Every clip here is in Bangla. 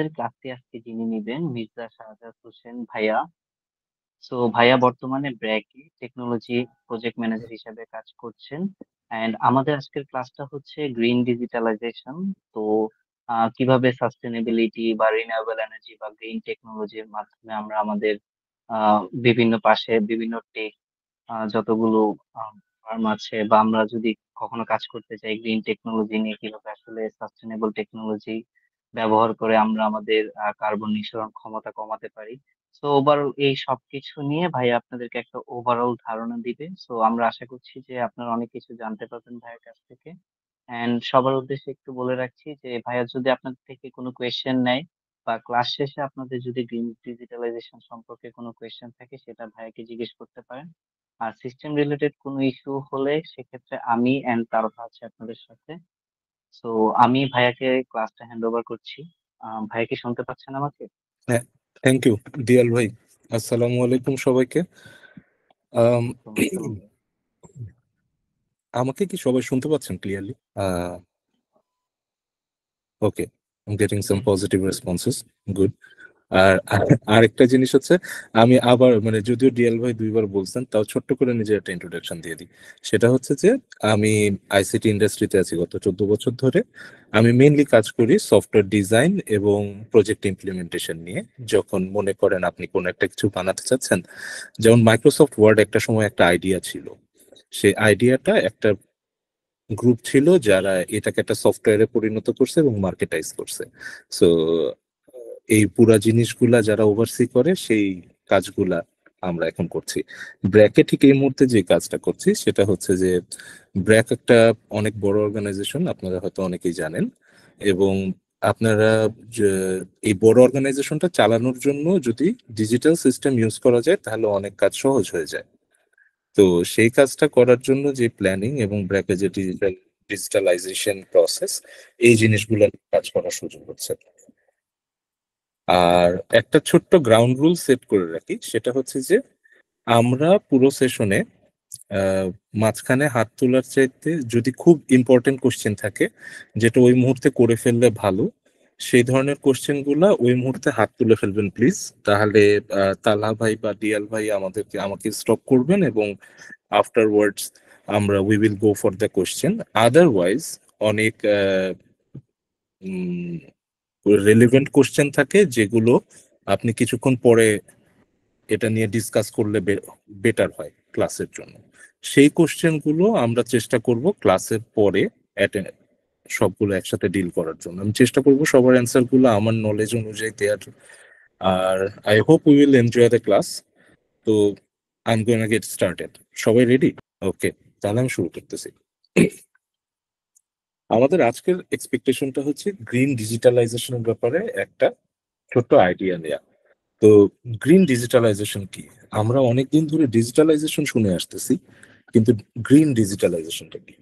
আমাদের ক্লাসে আজকে যিনি নিবেন মির্জা শাহজাদ হোসেন ভাইয়া। সো ভাইয়া বর্তমানে ব্র্যাকে টেকনোলজি প্রজেক্ট ম্যানেজার হিসেবে কাজ করছেন। এন্ড আমাদের আজকের ক্লাসটা হচ্ছে গ্রিন ডিজিটালাইজেশন। তো কিভাবে সাস্টেনেবিলিটি বা রিনিউয়েবল এনার্জি বা গ্রিন টেকনোলজির মাধ্যমে আমরা আমাদের বিভিন্ন পাশে বিভিন্ন টেক যতগুলো ফার্ম আছে বা আমরা যদি কখনো কাজ করতে চাই গ্রিন টেকনোলজি নিয়ে, কিভাবে আসলে সাস্টেনেবল টেকনোলজি ব্যবহার করে আমরা আমাদের কার্বন নিঃসরণ ক্ষমতা কমাতে পারি। তো ওভারঅল এই সবকিছু নিয়ে ভাই আপনাদেরকে একটা ওভারঅল ধারণা দিবে। সো আমরা আশা করছি যে আপনারা অনেক কিছু জানতে পারবেন ভাইয়ের কাছ থেকে। এন্ড সবার উদ্দেশ্যে একটু বলে রাখছি যে ভাইয়া যদি আপনাদের থেকে কোনো কোয়েশ্চেন নেয় বা ক্লাস শেষে আপনাদের যদি গ্রিন ডিজিটালাইজেশন সম্পর্কে কোনো কোয়েশ্চেন থাকে সেটা ভাইয়াকে জিজ্ঞেস করতে পারেন। আর সিস্টেম রিলেটেড কোনো ইস্যু হলে সেক্ষেত্রে আমি এন্ড তারফা আছে আপনাদের সাথে। তো আমি ভাইয়াকে ক্লাসটা হ্যান্ড ওভার করছি। ভাইয়া কি শুনতে পাচ্ছেন আমাকে? হ্যাঁ, থ্যাংক ইউ দিয়াল ভাই। আসসালামু আলাইকুম সবাইকে। আম, ওয়ালাইকুম আসসালাম ভাইয়া। আমাকে কি সবাই শুনতে পাচ্ছেন clearly? Okay, I getting some positive responses. Good. আর আরেকটা জিনিস হচ্ছে, আমি আবার মানে যদিও ডিএল ভাই দুইবার বলছেন, তাও ছোট্ট করে নিজের একটা ইন্ট্রোডাকশন দিয়ে দিই। সেটা হচ্ছে যে আমি আইসিটি ইন্ডাস্ট্রিতে আছি গত 14 বছর ধরে। আমি মেইনলি কাজ করি সফটওয়্যার ডিজাইন এবং প্রজেক্ট ইমপ্লিমেন্টেশন নিয়ে। যখন মনে করেন আপনি কোনো একটা কিছু বানাতে চাচ্ছেন, যেমন মাইক্রোসফট ওয়ার্ড একটা সময় একটা আইডিয়া ছিল, সেই আইডিয়াটা একটা গ্রুপ ছিল যারা এটাকে একটা সফটওয়্যারে পরিণত করছে এবং মার্কেটাইজ করছে। সো এই পুরা জিনিসগুলা যারা ওভারসি করে সেই কাজগুলা আমরা এখন করছি। ব্র্যাকে ঠিক এই মুহূর্তে যে কাজটা করছি সেটা হচ্ছে যে, ব্র্যাক একটা অনেক বড় অর্গানাইজেশন, আপনারা হয়তো অনেকেই জানেন। এবং আপনারা এই বড় অর্গানাইজেশনটা চালানোর জন্য যদি ডিজিটাল সিস্টেম ইউজ করা যায় তাহলে অনেক কাজ সহজ হয়ে যায়। তো সেই কাজটা করার জন্য যে প্ল্যানিং এবং ব্র্যাকে যে ডিজিটালাইজেশন প্রসেস, এই জিনিসগুলো কাজ করার সুযোগ হচ্ছে। আর একটা ছোট্ট গ্রাউন্ড রুল সেট করে রাখি, সেটা হচ্ছে যে আমরা পুরো সেশনে মাঝখানে হাত তোলার চাইতে যদি খুব ইম্পর্টেন্ট কোশ্চেন থাকে যেটা ওই মুহূর্তে করে ফেললে ভালো, সেই ধরনের কোশ্চেন গুলা ওই মুহূর্তে হাত তুলে ফেলবেন প্লিজ। তাহলে তালহা ভাই বা ডিয়াল ভাই আমাকে স্টপ করবেন এবং আফটারওয়ার্ডস আমরা we will go for the question. Otherwise অনেক রেলিভেন্ট কোশ্চেন থাকে যেগুলো আপনি কিছুক্ষণ পরে এটা নিয়ে ডিসকাস করলে বেটার হয় ক্লাসের জন্য। সেই কোশ্চেন গুলো আমরা চেষ্টা করব ক্লাসের পরে সবগুলো একসাথে ডিল করার জন্য। আমি চেষ্টা করব সবার অ্যান্সার গুলো আমার নলেজ অনুযায়ী দেওয়ার। আর I hope we will enjoy the class. তো I am going get started. সবাই রেডি? ওকে, তাহলে আমি শুরু করতেছি। আমাদের আজকের এক্সপেকটেশনটা হচ্ছে গ্রিন ডিজিটালাইজেশনের ব্যাপারে একটা ছোট্ট আইডিয়া নেয়া। তো গ্রিন ডিজিটালাইজেশন কি? আমরা অনেকদিন ধরে ডিজিটালাইজেশন শুনে আসতেছি, কিন্তু গ্রিন ডিজিটালাইজেশনটা কি?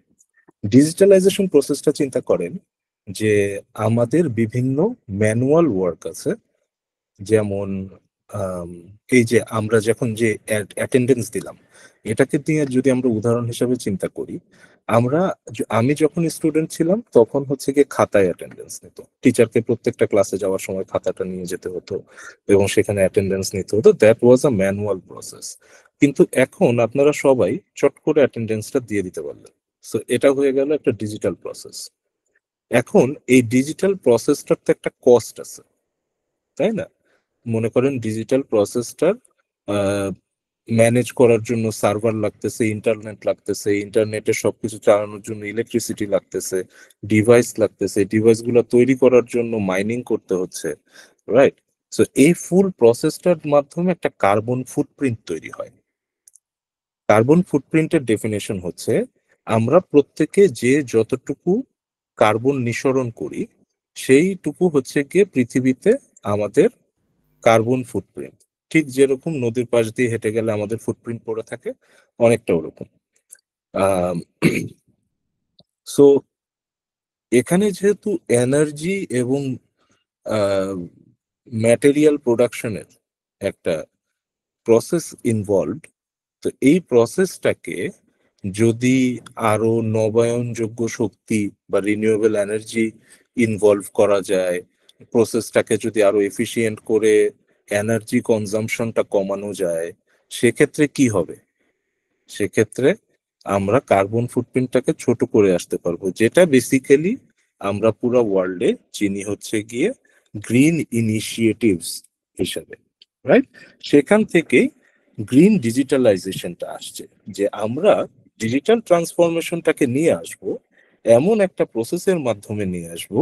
ডিজিটালাইজেশন প্রসেসটা চিন্তা করেন যে আমাদের বিভিন্ন ম্যানুয়াল ওয়ার্ক আছে। যেমন আম, এই যে আমরা যখন যে অ্যাটেন্ডেন্স দিলাম, এটাকে দিয়ে যদি আমরা উদাহরণ হিসেবে চিন্তা করি, আমি যখন স্টুডেন্ট ছিলাম তখন হচ্ছে গিয়ে খাতায় অ্যাটেন্ডেন্স নিত। টিচারকে প্রত্যেকটা ক্লাসে যাওয়ার সময় খাতাটা নিয়ে যেতে হতো এবং সেখানে অ্যাটেন্ডেন্স নিতে হতো। That was a manual process. কিন্তু এখন আপনারা সবাই চট করে অ্যাটেন্ডেন্সটা দিয়ে দিতে পারলেন। সো এটা হয়ে গেল একটা ডিজিটাল প্রসেস। এখন এই ডিজিটাল প্রসেসটার তো একটা কস্ট আছে, তাই না? মনে করেন ডিজিটাল প্রসেসটার ম্যানেজ করার জন্য সার্ভার লাগতেছে, ইন্টারনেট লাগতেছে, ইন্টারনেটে সবকিছু চালানোর জন্য ইলেকট্রিসিটি লাগতেছে, ডিভাইস লাগতেছে, ডিভাইস গুলো তৈরি করার জন্য মাইনিং করতে হচ্ছে, রাইট? সো এই ফুল প্রসেসটার মাধ্যমে একটা কার্বন ফুটপ্রিন্ট তৈরি হয়। কার্বন ফুটপ্রিন্টের ডেফিনেশন হচ্ছে আমরা প্রত্যেকে যে যতটুকু কার্বন নিঃসরণ করি সেইটুকু হচ্ছে গিয়ে পৃথিবীতে আমাদের কার্বন ফুটপ্রিন্ট। ঠিক যেরকম নদীর পাশ দিয়ে হেঁটে গেলে আমাদের ফুটপ্রিন্ট পড়ে থাকে, অনেকটা ওরকম। সো এখানে যেহেতু এনার্জি এবং ম্যাটেরিয়াল প্রোডাকশনের একটা প্রসেস ইনভলভড, তো এই প্রসেসটাকে যদি আরো নবায়নযোগ্য শক্তি বা রিনিউয়েবল এনার্জি ইনভলভ করা যায়, প্রসেসটাকে যদি আরো এফিশিয়েন্ট করে এনার্জি কনজাম্পশনটা কমানো যায়, সেক্ষেত্রে কি হবে? সেক্ষেত্রে আমরা কার্বন ফুটপ্রিন্টটাকে ছোট করে আসতে পারবো, যেটা বেসিক্যালি আমরা পুরো ওয়ার্ল্ডে চিনি হচ্ছে গিয়ে গ্রিন ইনিশিয়েটিভস হিসাবে, রাইট? সেখান থেকে গ্রিন ডিজিটালাইজেশনটা আসছে, যে আমরা ডিজিটাল ট্রান্সফরমেশনটাকে নিয়ে আসব, এমন একটা প্রসেসের মাধ্যমে নিয়ে আসব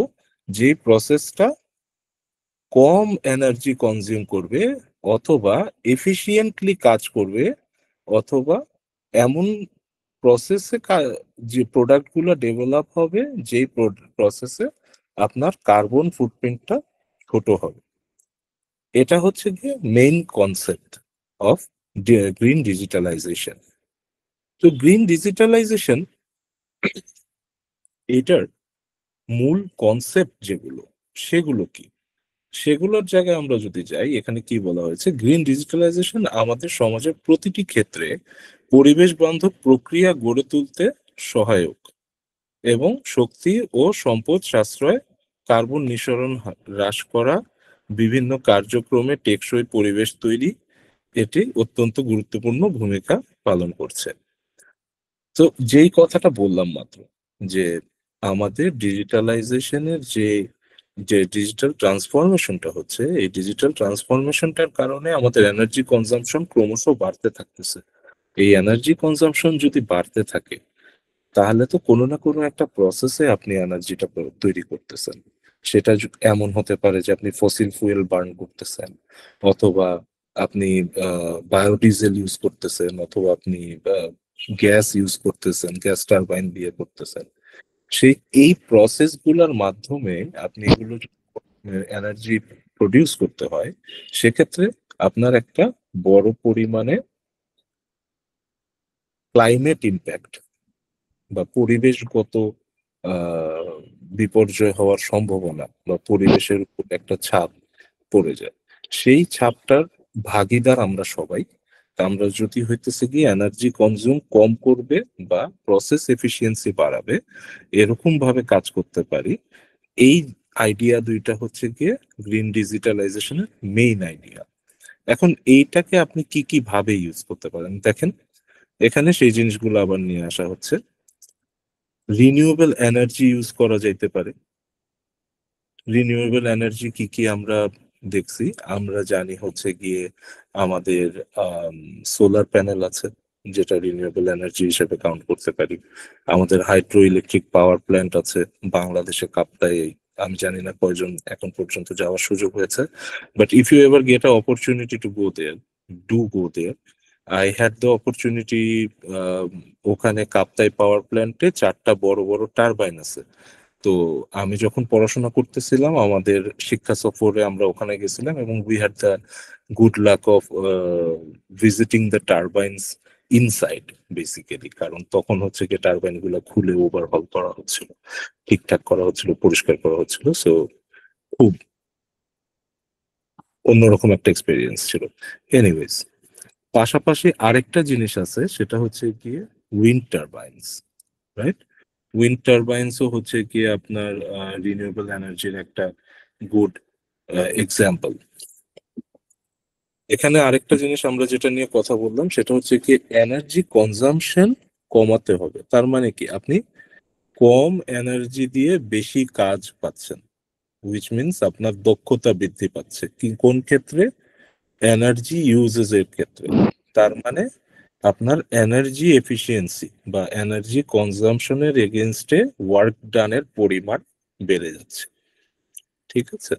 যে প্রসেসটা কম এনার্জি কনজিউম করবে, অথবা এফিশিয়েন্টলি কাজ করবে, অথবা এমন প্রসেসে যে প্রোডাক্টগুলো ডেভেলপ হবে, যেই প্রসেসে আপনার কার্বন ফুটপ্রিন্টটা ছোট হবে। এটা হচ্ছে গিয়ে main concept of green digitalization. তো গ্রিন ডিজিটালাইজেশন, এটার মূল কনসেপ্ট যেগুলো, সেগুলো কি? সেগুলোর জায়গায় আমরা যদি যাই, এখানে কি বলা হয়েছে, গ্রিন ডিজিটালাইজেশন আমাদের সমাজের প্রতিটি ক্ষেত্রে পরিবেশ বান্ধব প্রক্রিয়া গড়ে তুলতে সহায়ক এবং শক্তি ও সম্পদ সাশ্রয়, কার্বন নিঃসরণ হ্রাস করা, বিভিন্ন কার্যক্রমে টেকসই পরিবেশ তৈরি, এটি অত্যন্ত গুরুত্বপূর্ণ ভূমিকা পালন করছে। তো যেই কথাটা বললাম মাত্র, যে আমাদের ডিজিটালাইজেশনের যে যে ডিজিটাল ট্রান্সফরমেশনটা হচ্ছে, এই ডিজিটাল ট্রান্সফরমেশনটার কারণে আমাদের এনার্জি কনজাম্পশন ক্রমশ বাড়তে থাকতেছে। এই এনার্জি কনজাম্পশন যদি বাড়তে থাকে, তাহলে তো কোনো না কোনো একটা প্রসেসে আপনি এনার্জিটা তৈরি করতেছেন। সেটা এমন হতে পারে যে আপনি ফসিল ফুয়েল বার্ন করতেছেন, অথবা আপনি বায়োডিজেল ইউজ করতেছেন, অথবা আপনি গ্যাস ইউজ করতেছেন, গ্যাস টারবাইন দিয়ে করতেছেন। সেই এই প্রসেস গুলার মাধ্যমে আপনি এগুলো এনার্জি প্রডিউস করতে হয়, সেক্ষেত্রে আপনার একটা বড় পরিমাণে ক্লাইমেট ইম্প্যাক্ট বা পরিবেশগত আহ বিপর্যয় হওয়ার সম্ভাবনা বা পরিবেশের উপর একটা ছাপ পড়ে যায়। সেই ছাপটার ভাগিদার আমরা সবাই। তা আমরা যদি হইতেছে গিয়ে এনার্জি কনজিউম কম করবে বা প্রসেস এফিসিয়েন্সি বাড়াবে, এরকম ভাবে কাজ করতে পারি। এই আইডিয়া দুইটা হচ্ছে গিয়ে গ্রিন ডিজিটালাইজেশনের মেইন আইডিয়া। এখন এইটাকে আপনি কি কি ভাবে ইউজ করতে পারেন দেখেন, এখানে সেই জিনিসগুলো আবার নিয়ে আসা হচ্ছে। রিনিউয়েবল এনার্জি ইউজ করা যাইতে পারে। রিনিউয়েবল এনার্জি কি কি আমরা দেখছি, আমরা জানি হচ্ছে গিয়ে আমাদের সোলার প্যানেল আছে, যেটা রিনিউয়েবল এনার্জি হিসেবে কাউন্ট করতে পারি। আমাদের হাইড্রো ইলেকট্রিক পাওয়ার প্ল্যান্ট আছে বাংলাদেশে, কাপ্তাই। আমি জানি না কয়জন এখন পর্যন্ত যাওয়ার সুযোগ হয়েছে, but if you ever get a opportunity to go there, do go there. I had the opportunity. ওখানে কাপ্তাই পাওয়ার প্ল্যান্টে 4টা বড় বড় টারবাইন আছে। তো আমি যখন পড়াশোনা করতেছিলাম, আমাদের শিক্ষা সফরে আমরা ওখানে গেছিলাম, এবং we had the good luck of visiting the turbines inside, basically. কারণ তখন হচ্ছে কি টারবাইন গুলো খুলে ওভারহল করা হচ্ছিল, ঠিকঠাক করা হচ্ছিল, পরিষ্কার করা হচ্ছিল। সো খুব অন্যরকম একটা এক্সপিরিয়েন্স ছিল। এনিওয়েজ, পাশাপাশি আরেকটা জিনিস আছে, সেটা হচ্ছে গিয়ে উইন্ড টারবাইনস, রাইট? উইন্ড টারবাইন্সও হচ্ছে কি আপনার রিনিউয়েবল এনার্জির একটা গুড এক্সাম্পল। এখানে আরেকটা জিনিস আমরা যেটা নিয়ে কথা বললাম, সেটা হচ্ছে কি এনার্জি কনজাম্পশন কমাতে হবে। তার মানে কি আপনি কম এনার্জি দিয়ে বেশি কাজ পাচ্ছেন, হুইচ মিনস আপনার দক্ষতা বৃদ্ধি পাচ্ছে। কি কোন ক্ষেত্রে? এনার্জি ইউজেস এর ক্ষেত্রে। তার মানে আপনার এনার্জি এফিসিয়েন্সি বা এনার্জি কনজাম্পশনের এগেনস্টে ওয়ার্ক ডানের পরিমাণ বেড়ে যাচ্ছে, ঠিক আছে?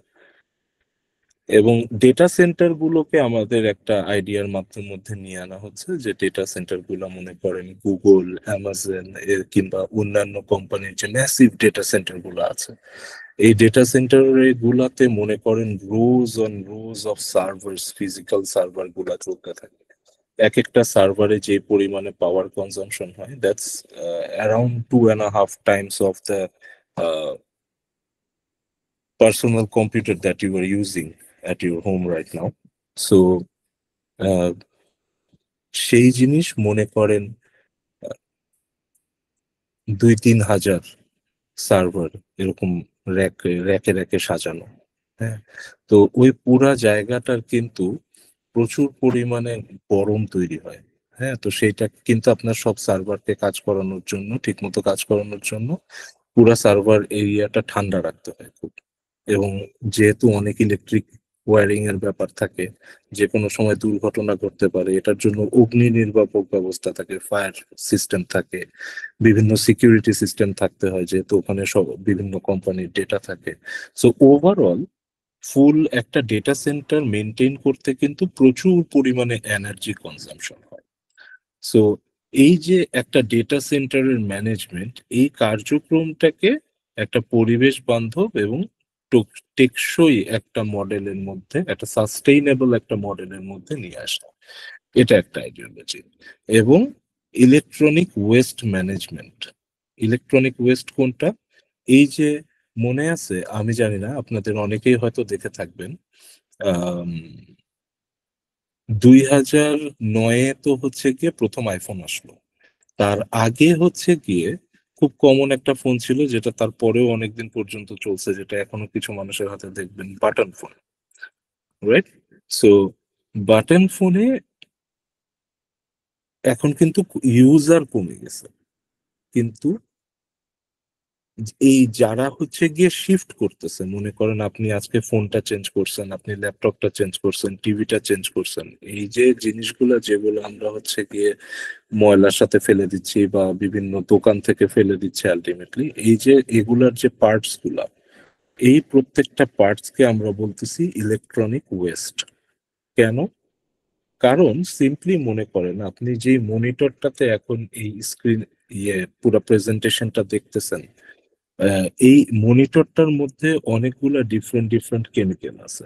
এবং ডেটা সেন্টার গুলোকে আমাদের একটা আইডিয়ার মাধ্যম মধ্যে নিয়ে আনা হচ্ছে, যে ডেটা সেন্টার গুলো মনে করেন গুগল, অ্যামাজন কিংবা অন্যান্য কোম্পানির যে ম্যাসিভ ডেটা সেন্টার গুলো আছে, এই ডেটা সেন্টার গুলাতে মনে করেন rows on rows of servers, physical server গুলা চলতে থাকে। এক একটা সার্ভারে যে পরিমাণে পাওয়ার কনজাম্পশন হয়, that's around 2.5 times of the personal computer that you are using at your home right now. So সেই জিনিস মনে করেন 2-3 হাজার সার্ভার এরকম র্যাকে র্যাকে র্যাকে সাজানো, হ্যাঁ, তো ওই পুরা জায়গাটার কিন্তু প্রচুর পরিমাণে গরম তৈরি হয়। হ্যাঁ, তো সেইটা কিন্তু আপনার সব সার্ভারকে কাজ করানোর জন্য, ঠিক মতো কাজ করানোর জন্য পুরা সার্ভার এরিয়াটা ঠান্ডা রাখতে হয় খুব। এবং যেহেতু অনেক ইলেকট্রিক ওয়্যারিং এর ব্যাপার থাকে, যে কোনো সময় দুর্ঘটনা ঘটতে পারে, এটার জন্য অগ্নি নির্বাপক ব্যবস্থা থাকে, ফায়ার সিস্টেম থাকে, বিভিন্ন সিকিউরিটি সিস্টেম থাকতে হয়, যেহেতু ওখানে সব বিভিন্ন কোম্পানির ডেটা থাকে। সো ওভারঅল ফুল একটা ডেটা সেন্টার মেনটেন করতে কিন্তু প্রচুর পরিমাণে এনার্জি কনজাম্পশন হয়। সো এই যে একটা ডেটা সেন্টারের ম্যানেজমেন্ট, এই কার্যক্রমটাকে একটা পরিবেশ বান্ধব এবং টেকসই একটা মডেলের মধ্যে, একটা সাস্টেইনেবল একটা মডেলের মধ্যে নিয়ে আসা, এটা একটা আইডিওলজি। এবং electronic waste management. Electronic West কোনটা? এই যে, মনে আছে, আমি জানি না, আপনাদের অনেকেই হয়তো দেখে থাকবেন, আম, 2009-এ তো হচ্ছে গিয়ে প্রথম আইফোন আসলো। তার আগে হচ্ছে গিয়ে খুব কমন একটা ফোন ছিল, যেটা তারপরেও অনেকদিন পর্যন্ত চলছে, যেটা এখনো কিছু মানুষের হাতে দেখবেন, button phone, right? So button ফোনে এখন কিন্তু ইউজার কমে গেছে, কিন্তু এই যারা হচ্ছে গিয়ে শিফট করতেছে, মনে করেন আপনি আজকে ফোনটা চেঞ্জ করছেন, আপনি ল্যাপটপটা চেঞ্জ করছেন, টিভিটা চেঞ্জ করছেন, এই যে জিনিসগুলো যেগুলো আমরা হচ্ছে গিয়ে ময়লার সাথে ফেলে দিচ্ছি বা বিভিন্ন দোকান থেকে ফেলে দিচ্ছি, আলটিমেটলি এই যে এগুলার যে পার্টস গুলা, এই প্রত্যেকটা পার্টস কে আমরা বলতেছি ইলেকট্রনিক ওয়েস্ট। কেন? কারণ সিম্পলি মনে করেন আপনি যে মনিটরটাতে এখন এই স্ক্রিন, পুরো প্রেজেন্টেশনটা দেখতেছেন, এই মনিটরটার মধ্যে অনেকগুলা ডিফারেন্ট ডিফারেন্ট কেমিক্যাল আছে,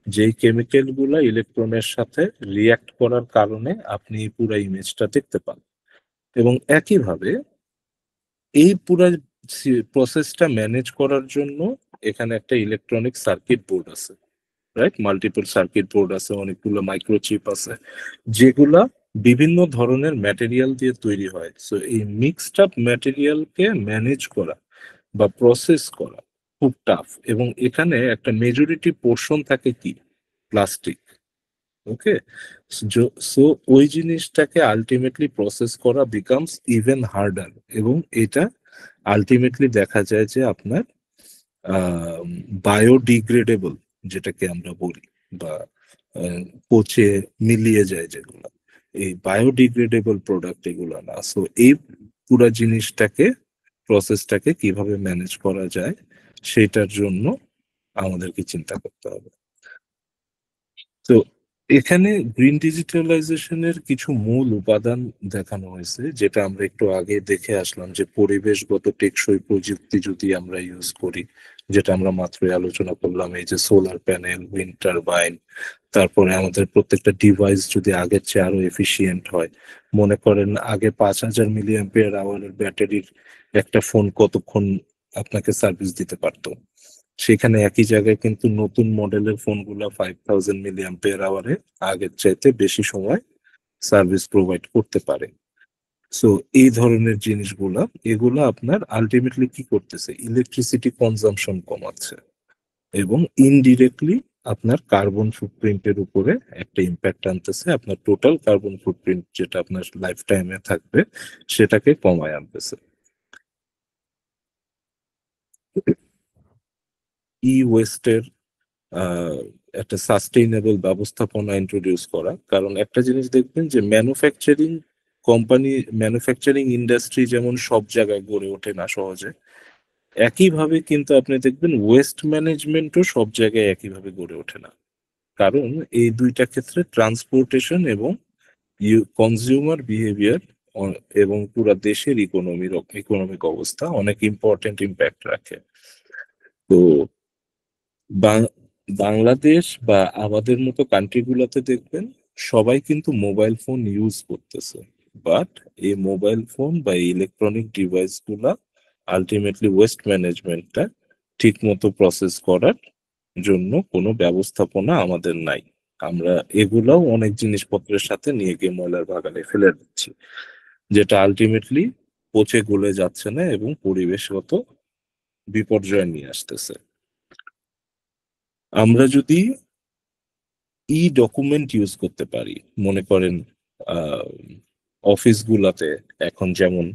যেই কেমিক্যাল গুলা ইলেকট্রনের সাথে রিয়াক্ট করার কারণে আপনি এই পুরো ইমেজটা দেখতে পান। এবং একইভাবে এই পুরো প্রসেসটা ম্যানেজ করার জন্য এখানে একটা ইলেকট্রনিক সার্কিট বোর্ড আছে, রাইট? মাল্টিপল সার্কিট বোর্ড আছে, অনেকগুলো মাইক্রোচিপ আছে, যেগুলা বিভিন্ন ধরনের ম্যাটেরিয়াল দিয়ে তৈরি হয়। সো এই মিক্সড আপ ম্যাটেরিয়ালকে ম্যানেজ করা বা প্রসেস করা খুব টাফ। এবং এখানে একটা মেজরিটি পোর্শন থাকে কি, প্লাস্টিক। ওকে, সো ওই জিনিসটাকে আলটিমেটলি প্রসেস করা বিকামস ইভেন হার্ডার। এবং এটা আলটিমেটলি দেখা যায় যে আপনার বায়োডিগ্রেডেবল, যেটাকে আমরা বলি, বা পচে মিলিয়ে যায় যেগুলো, এই বায়োডিগ্রেডেবল প্রোডাক্ট এগুলো না। সো এই পুরো জিনিসটাকে, প্রসেসটাকে কিভাবে ম্যানেজ করা যায়, সেটার জন্য আমাদেরকে চিন্তা করতে হবে। তো এখানে গ্রিন ডিজিটালাইজেশনের কিছু মূল উপাদান দেখানো হয়েছে, যেটা আমরা একটু আগে দেখে আসলাম, যে পরিবেশগত টেকসই প্রযুক্তি যদি আমরা ইউজ করি, যেটা আমরা মাত্রই আলোচনা করলাম, এই যে সোলার প্যানেল, উইন্ড টারবাইন, তারপরে আমাদের প্রত্যেকটা ডিভাইস যদি আগের চেয়ে আরো এফিশিয়েন্ট হয়। মনে করেন আগে 5000 mAh ব্যাটারির একটা ফোন কতক্ষণ আপনাকে সার্ভিস দিতে পারতো, সেখানে একই জায়গায় কিন্তু নতুন মডেলের ফোনগুলো 5000 mAh আগের চাইতে বেশি সময় সার্ভিস প্রোভাইড করতে পারে। সো এই ধরনের জিনিসগুলা, এগুলা আপনার আলটিমেটলি কি করতেছে, ইলেকট্রিসিটি কনজাম্পশন কমাচ্ছে এবং ইনডিরেক্টলি আপনার কার্বন ফুটপ্রিন্টের উপরে একটা ইম্প্যাক্ট আনতেছে। আপনার টোটাল কার্বন ফুটপ্রিন্ট, যেটা আপনার লাইফ টাইমে থাকবে, সেটাকে কমায় আনতেছে। ই ওয়েস্টের একটা সাস্টেইনেবল ব্যবস্থাপনা ইন্ট্রোডিউস করা। কারণ একটা জিনিস দেখবেন যে ম্যানুফ্যাকচারিং কোম্পানি, ম্যানুফ্যাকচারিং ইন্ডাস্ট্রি যেমন সব জায়গায় গড়ে ওঠে না সহজে, একইভাবে কিন্তু আপনি দেখবেন ওয়েস্ট ম্যানেজমেন্টও সব জায়গায় একইভাবে গড়ে ওঠে না। কারণ এই দুইটা ক্ষেত্রে ট্রান্সপোর্টেশন এবং কনজিউমার বিহেভিয়ার এবং পুরা দেশের ইকোনমিক অবস্থা অনেক ইম্পর্টেন্ট ইম্প্যাক্ট রাখে। তো বাং- বাংলাদেশ বা আমাদের মতো কান্ট্রি গুলাতে দেখবেন সবাই কিন্তু মোবাইল ফোন ইউজ করতেছে, বাট এই মোবাইল ফোন বা ইলেকট্রনিক ডিভাইস গুলা আলটিমেটলি ওয়েস্ট ম্যানেজমেন্টটা ঠিক মতো প্রসেস করার জন্য কোনো ব্যবস্থাপনা আমাদের নাই। আমরা এগুলাও অনেক জিনিসপত্রের সাথে নিয়ে গিয়ে ময়লার বাগানে ফেলে দিচ্ছি, যেটা আলটিমেটলি পচে গলে যাচ্ছে না এবং পরিবেশগত বিপর্যয় নিয়ে আসতেছে। আমরা যদি ই ডকুমেন্ট ইউজ করতে পারি, মনে করেন অফিস গুলাতে এখন যেমন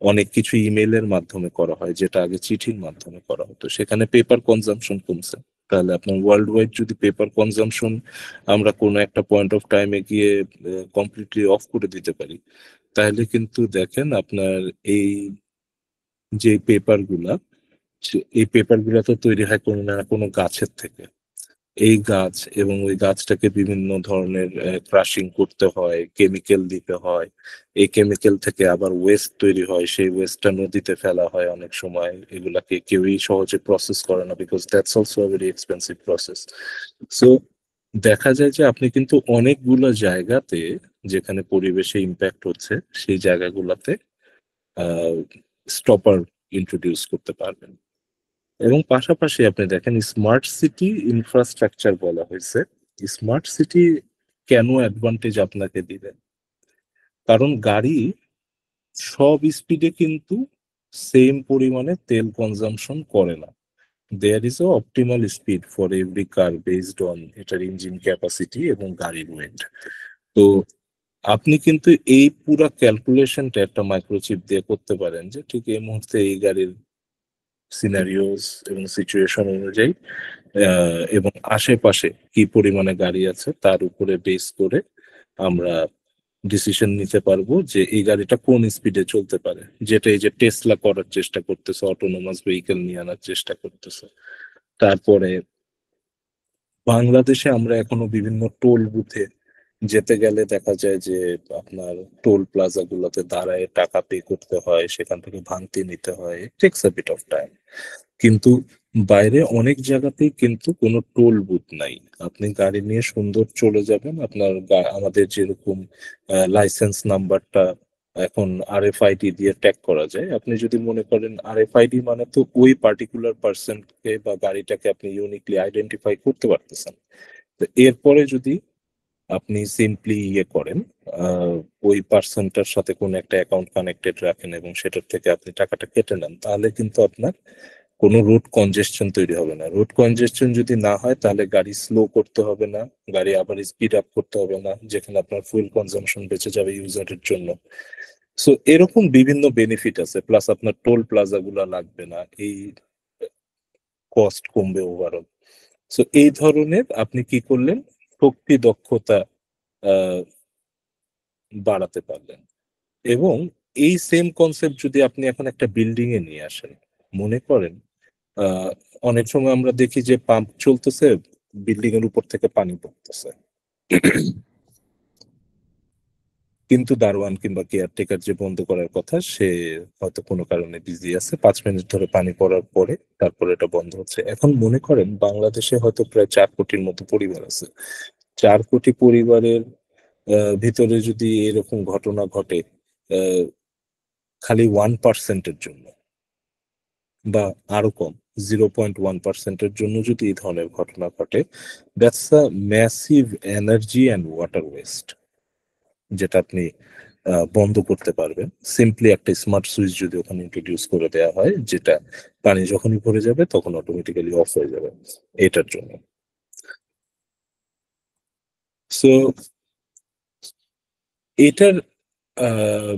অনেক কিছু ইমেলের মাধ্যমে করা হয়, যেটা আগে চিঠির মাধ্যমে করা হতো, সেখানে পেপার কনজাম্পশন কমছে। তাহলে আপনার ওয়ার্ল্ড ওয়াইড যদি পেপার কনজাম্পশন আমরা কোনো একটা পয়েন্ট অফ টাইমে গিয়ে কমপ্লিটলি অফ করে দিতে পারি, তাহলে কিন্তু দেখেন আপনার এই যে পেপার গুলা, এই পেপার গুলা তো তৈরি হয় কোনো না কোনো গাছের থেকে। এই গাছ এবং ওই গাছটাকে বিভিন্ন ধরনের ক্রাশিং করতে হয়, কেমিক্যাল দিতে হয়। এই কেমিক্যাল থেকে আবার ওয়েস্ট তৈরি হয়, সেই ওয়েস্টটা নদীতে ফেলা হয় অনেক সময়। এগুলাকে কেউই সহজে প্রসেস করে না, because that's also very expensive process. So দেখা যায় যে আপনি কিন্তু অনেকগুলো জায়গাতে যেখানে পরিবেশে ইম্প্যাক্ট হচ্ছে, সেই জায়গাগুলোতে স্টপার ইন্ট্রোডিউস করতে পারবেন। এবং পাশাপাশি আপনি দেখেন স্মার্ট সিটি ইনফ্রাস্ট্রাকচার বলা হয়েছে। স্মার্ট সিটি কেন অ্যাডভান্টেজ আপনাকে দিবে? কারণ গাড়ি সব স্পিডে কিন্তু সেম পরিমাণে তেল কনজাম্পশন করে না। There is a optimal speed for every car based on এটার ইঞ্জিন ক্যাপাসিটি এবং গাড়ির ওয়েট। তো আপনি কিন্তু এই পুরা ক্যালকুলেশনটা একটা মাইক্রোচিপ দিয়ে করতে পারেন, যে ঠিক এই মুহূর্তে এই গাড়ির সিনারিওস এবং সিচুয়েশন অনুযায়ী এবং আশেপাশে কি পরিমাণে গাড়ি আছে তার উপরে বেস করে আমরা ডিসিশন নিতে পারবো যে এই গাড়িটা কোন স্পিডে চলতে পারে, যেটা এই যে টেসলা করার চেষ্টা করতেছে, অটোনোমাস ভেহিকেল নিয়ে আনার চেষ্টা করতেছে। তারপরে বাংলাদেশে আমরা এখনো বিভিন্ন টোল বুথে যেতে গেলে দেখা যায় যে আপনার টোল প্লাজা গুলোতে দাঁড়ায় টাকা পে করতে হয়, সেখান থেকে ভাঙতি নিতে হয়, takes a bit of time. কিন্তু বাইরে অনেক জায়গাতেই কিন্তু কোনো টোল বুথ নাই। আপনি গাড়ি নিয়ে সুন্দর চলে যাবেন, আপনার আমাদের যেরকম লাইসেন্স নাম্বারটা এখন আরএফআইডি দিয়ে ট্যাগ করা যায়, আপনি যদি মনে করেন আরএফআইডি মানে তো ওই পার্টিকুলার পার্সনকে বা গাড়িটাকে আপনি ইউনিকলি আইডেন্টিফাই করতে পারতেছেন। তো এরপরে যদি আপনি সিম্পলি ইয়ে করেন, আহ, ওই পার্সনটার সাথে কোন একটা অ্যাকাউন্ট কানেক্টেড রাখেন এবং সেটার থেকে আপনি টাকাটা কেটে নেন, তাহলে কিন্তু আপনার কোনো রুট কনজেশন তৈরি হবে না। রুট কনজেশন যদি না হয় তাহলে গাড়ি স্লো করতে হবে না, গাড়ি আবার স্পিড আপ করতে হবে না, যেখানে আপনার ফুয়েল কনজাম্পশন বেঁচে যাবে ইউজারের জন্য। সো এরকম বিভিন্ন বেনিফিট আছে, প্লাস আপনার টোল প্লাজা গুলা লাগবে না, এই কস্ট কমবে ওভারঅল। সো এই ধরনের আপনি কি করলেন, শক্তি দক্ষতা আহ, বাড়াতে পারলেন। এবং এই সেম কনসেপ্ট যদি আপনি এখন একটা বিল্ডিং এ নিয়ে আসেন, মনে করেন আহ অনেক সময় আমরা দেখি যে পাম্প চলতেছে, বিল্ডিং এর উপর থেকে পানি পড়তেছে, কিন্তু দারোয়ান কিংবা কেয়ারটেকার যে বন্ধ করার কথা সে হয়তো কোনো কারণে বিজি আছে, 5 মিনিট ধরে পানি পড়ার পরে তারপরে এটা বন্ধ হচ্ছে। এখন মনে করেন বাংলাদেশে হয়তো প্রায় 4 কোটির মতো পরিবার আছে। 4 কোটি পরিবারের ভিতরে যদি এরকম ঘটনা ঘটে আহ, খালি 1%-এর জন্য, বা আরো কম, 0.1%-এর জন্য যদি এই ধরনের ঘটনা ঘটে, that's a massive energy and water West, যেটা আপনি বন্ধ করতে পারবেন। সিম্পলি একটা স্মার্ট সুইচ যদি ওখানে ইন্ট্রোডিউস করে দেওয়া হয়, যেটা পানি যখনই ভরে যাবে তখন অটোমেটিক্যালি অফ হয়ে যাবে এটার জন্য। সো এটার আহ,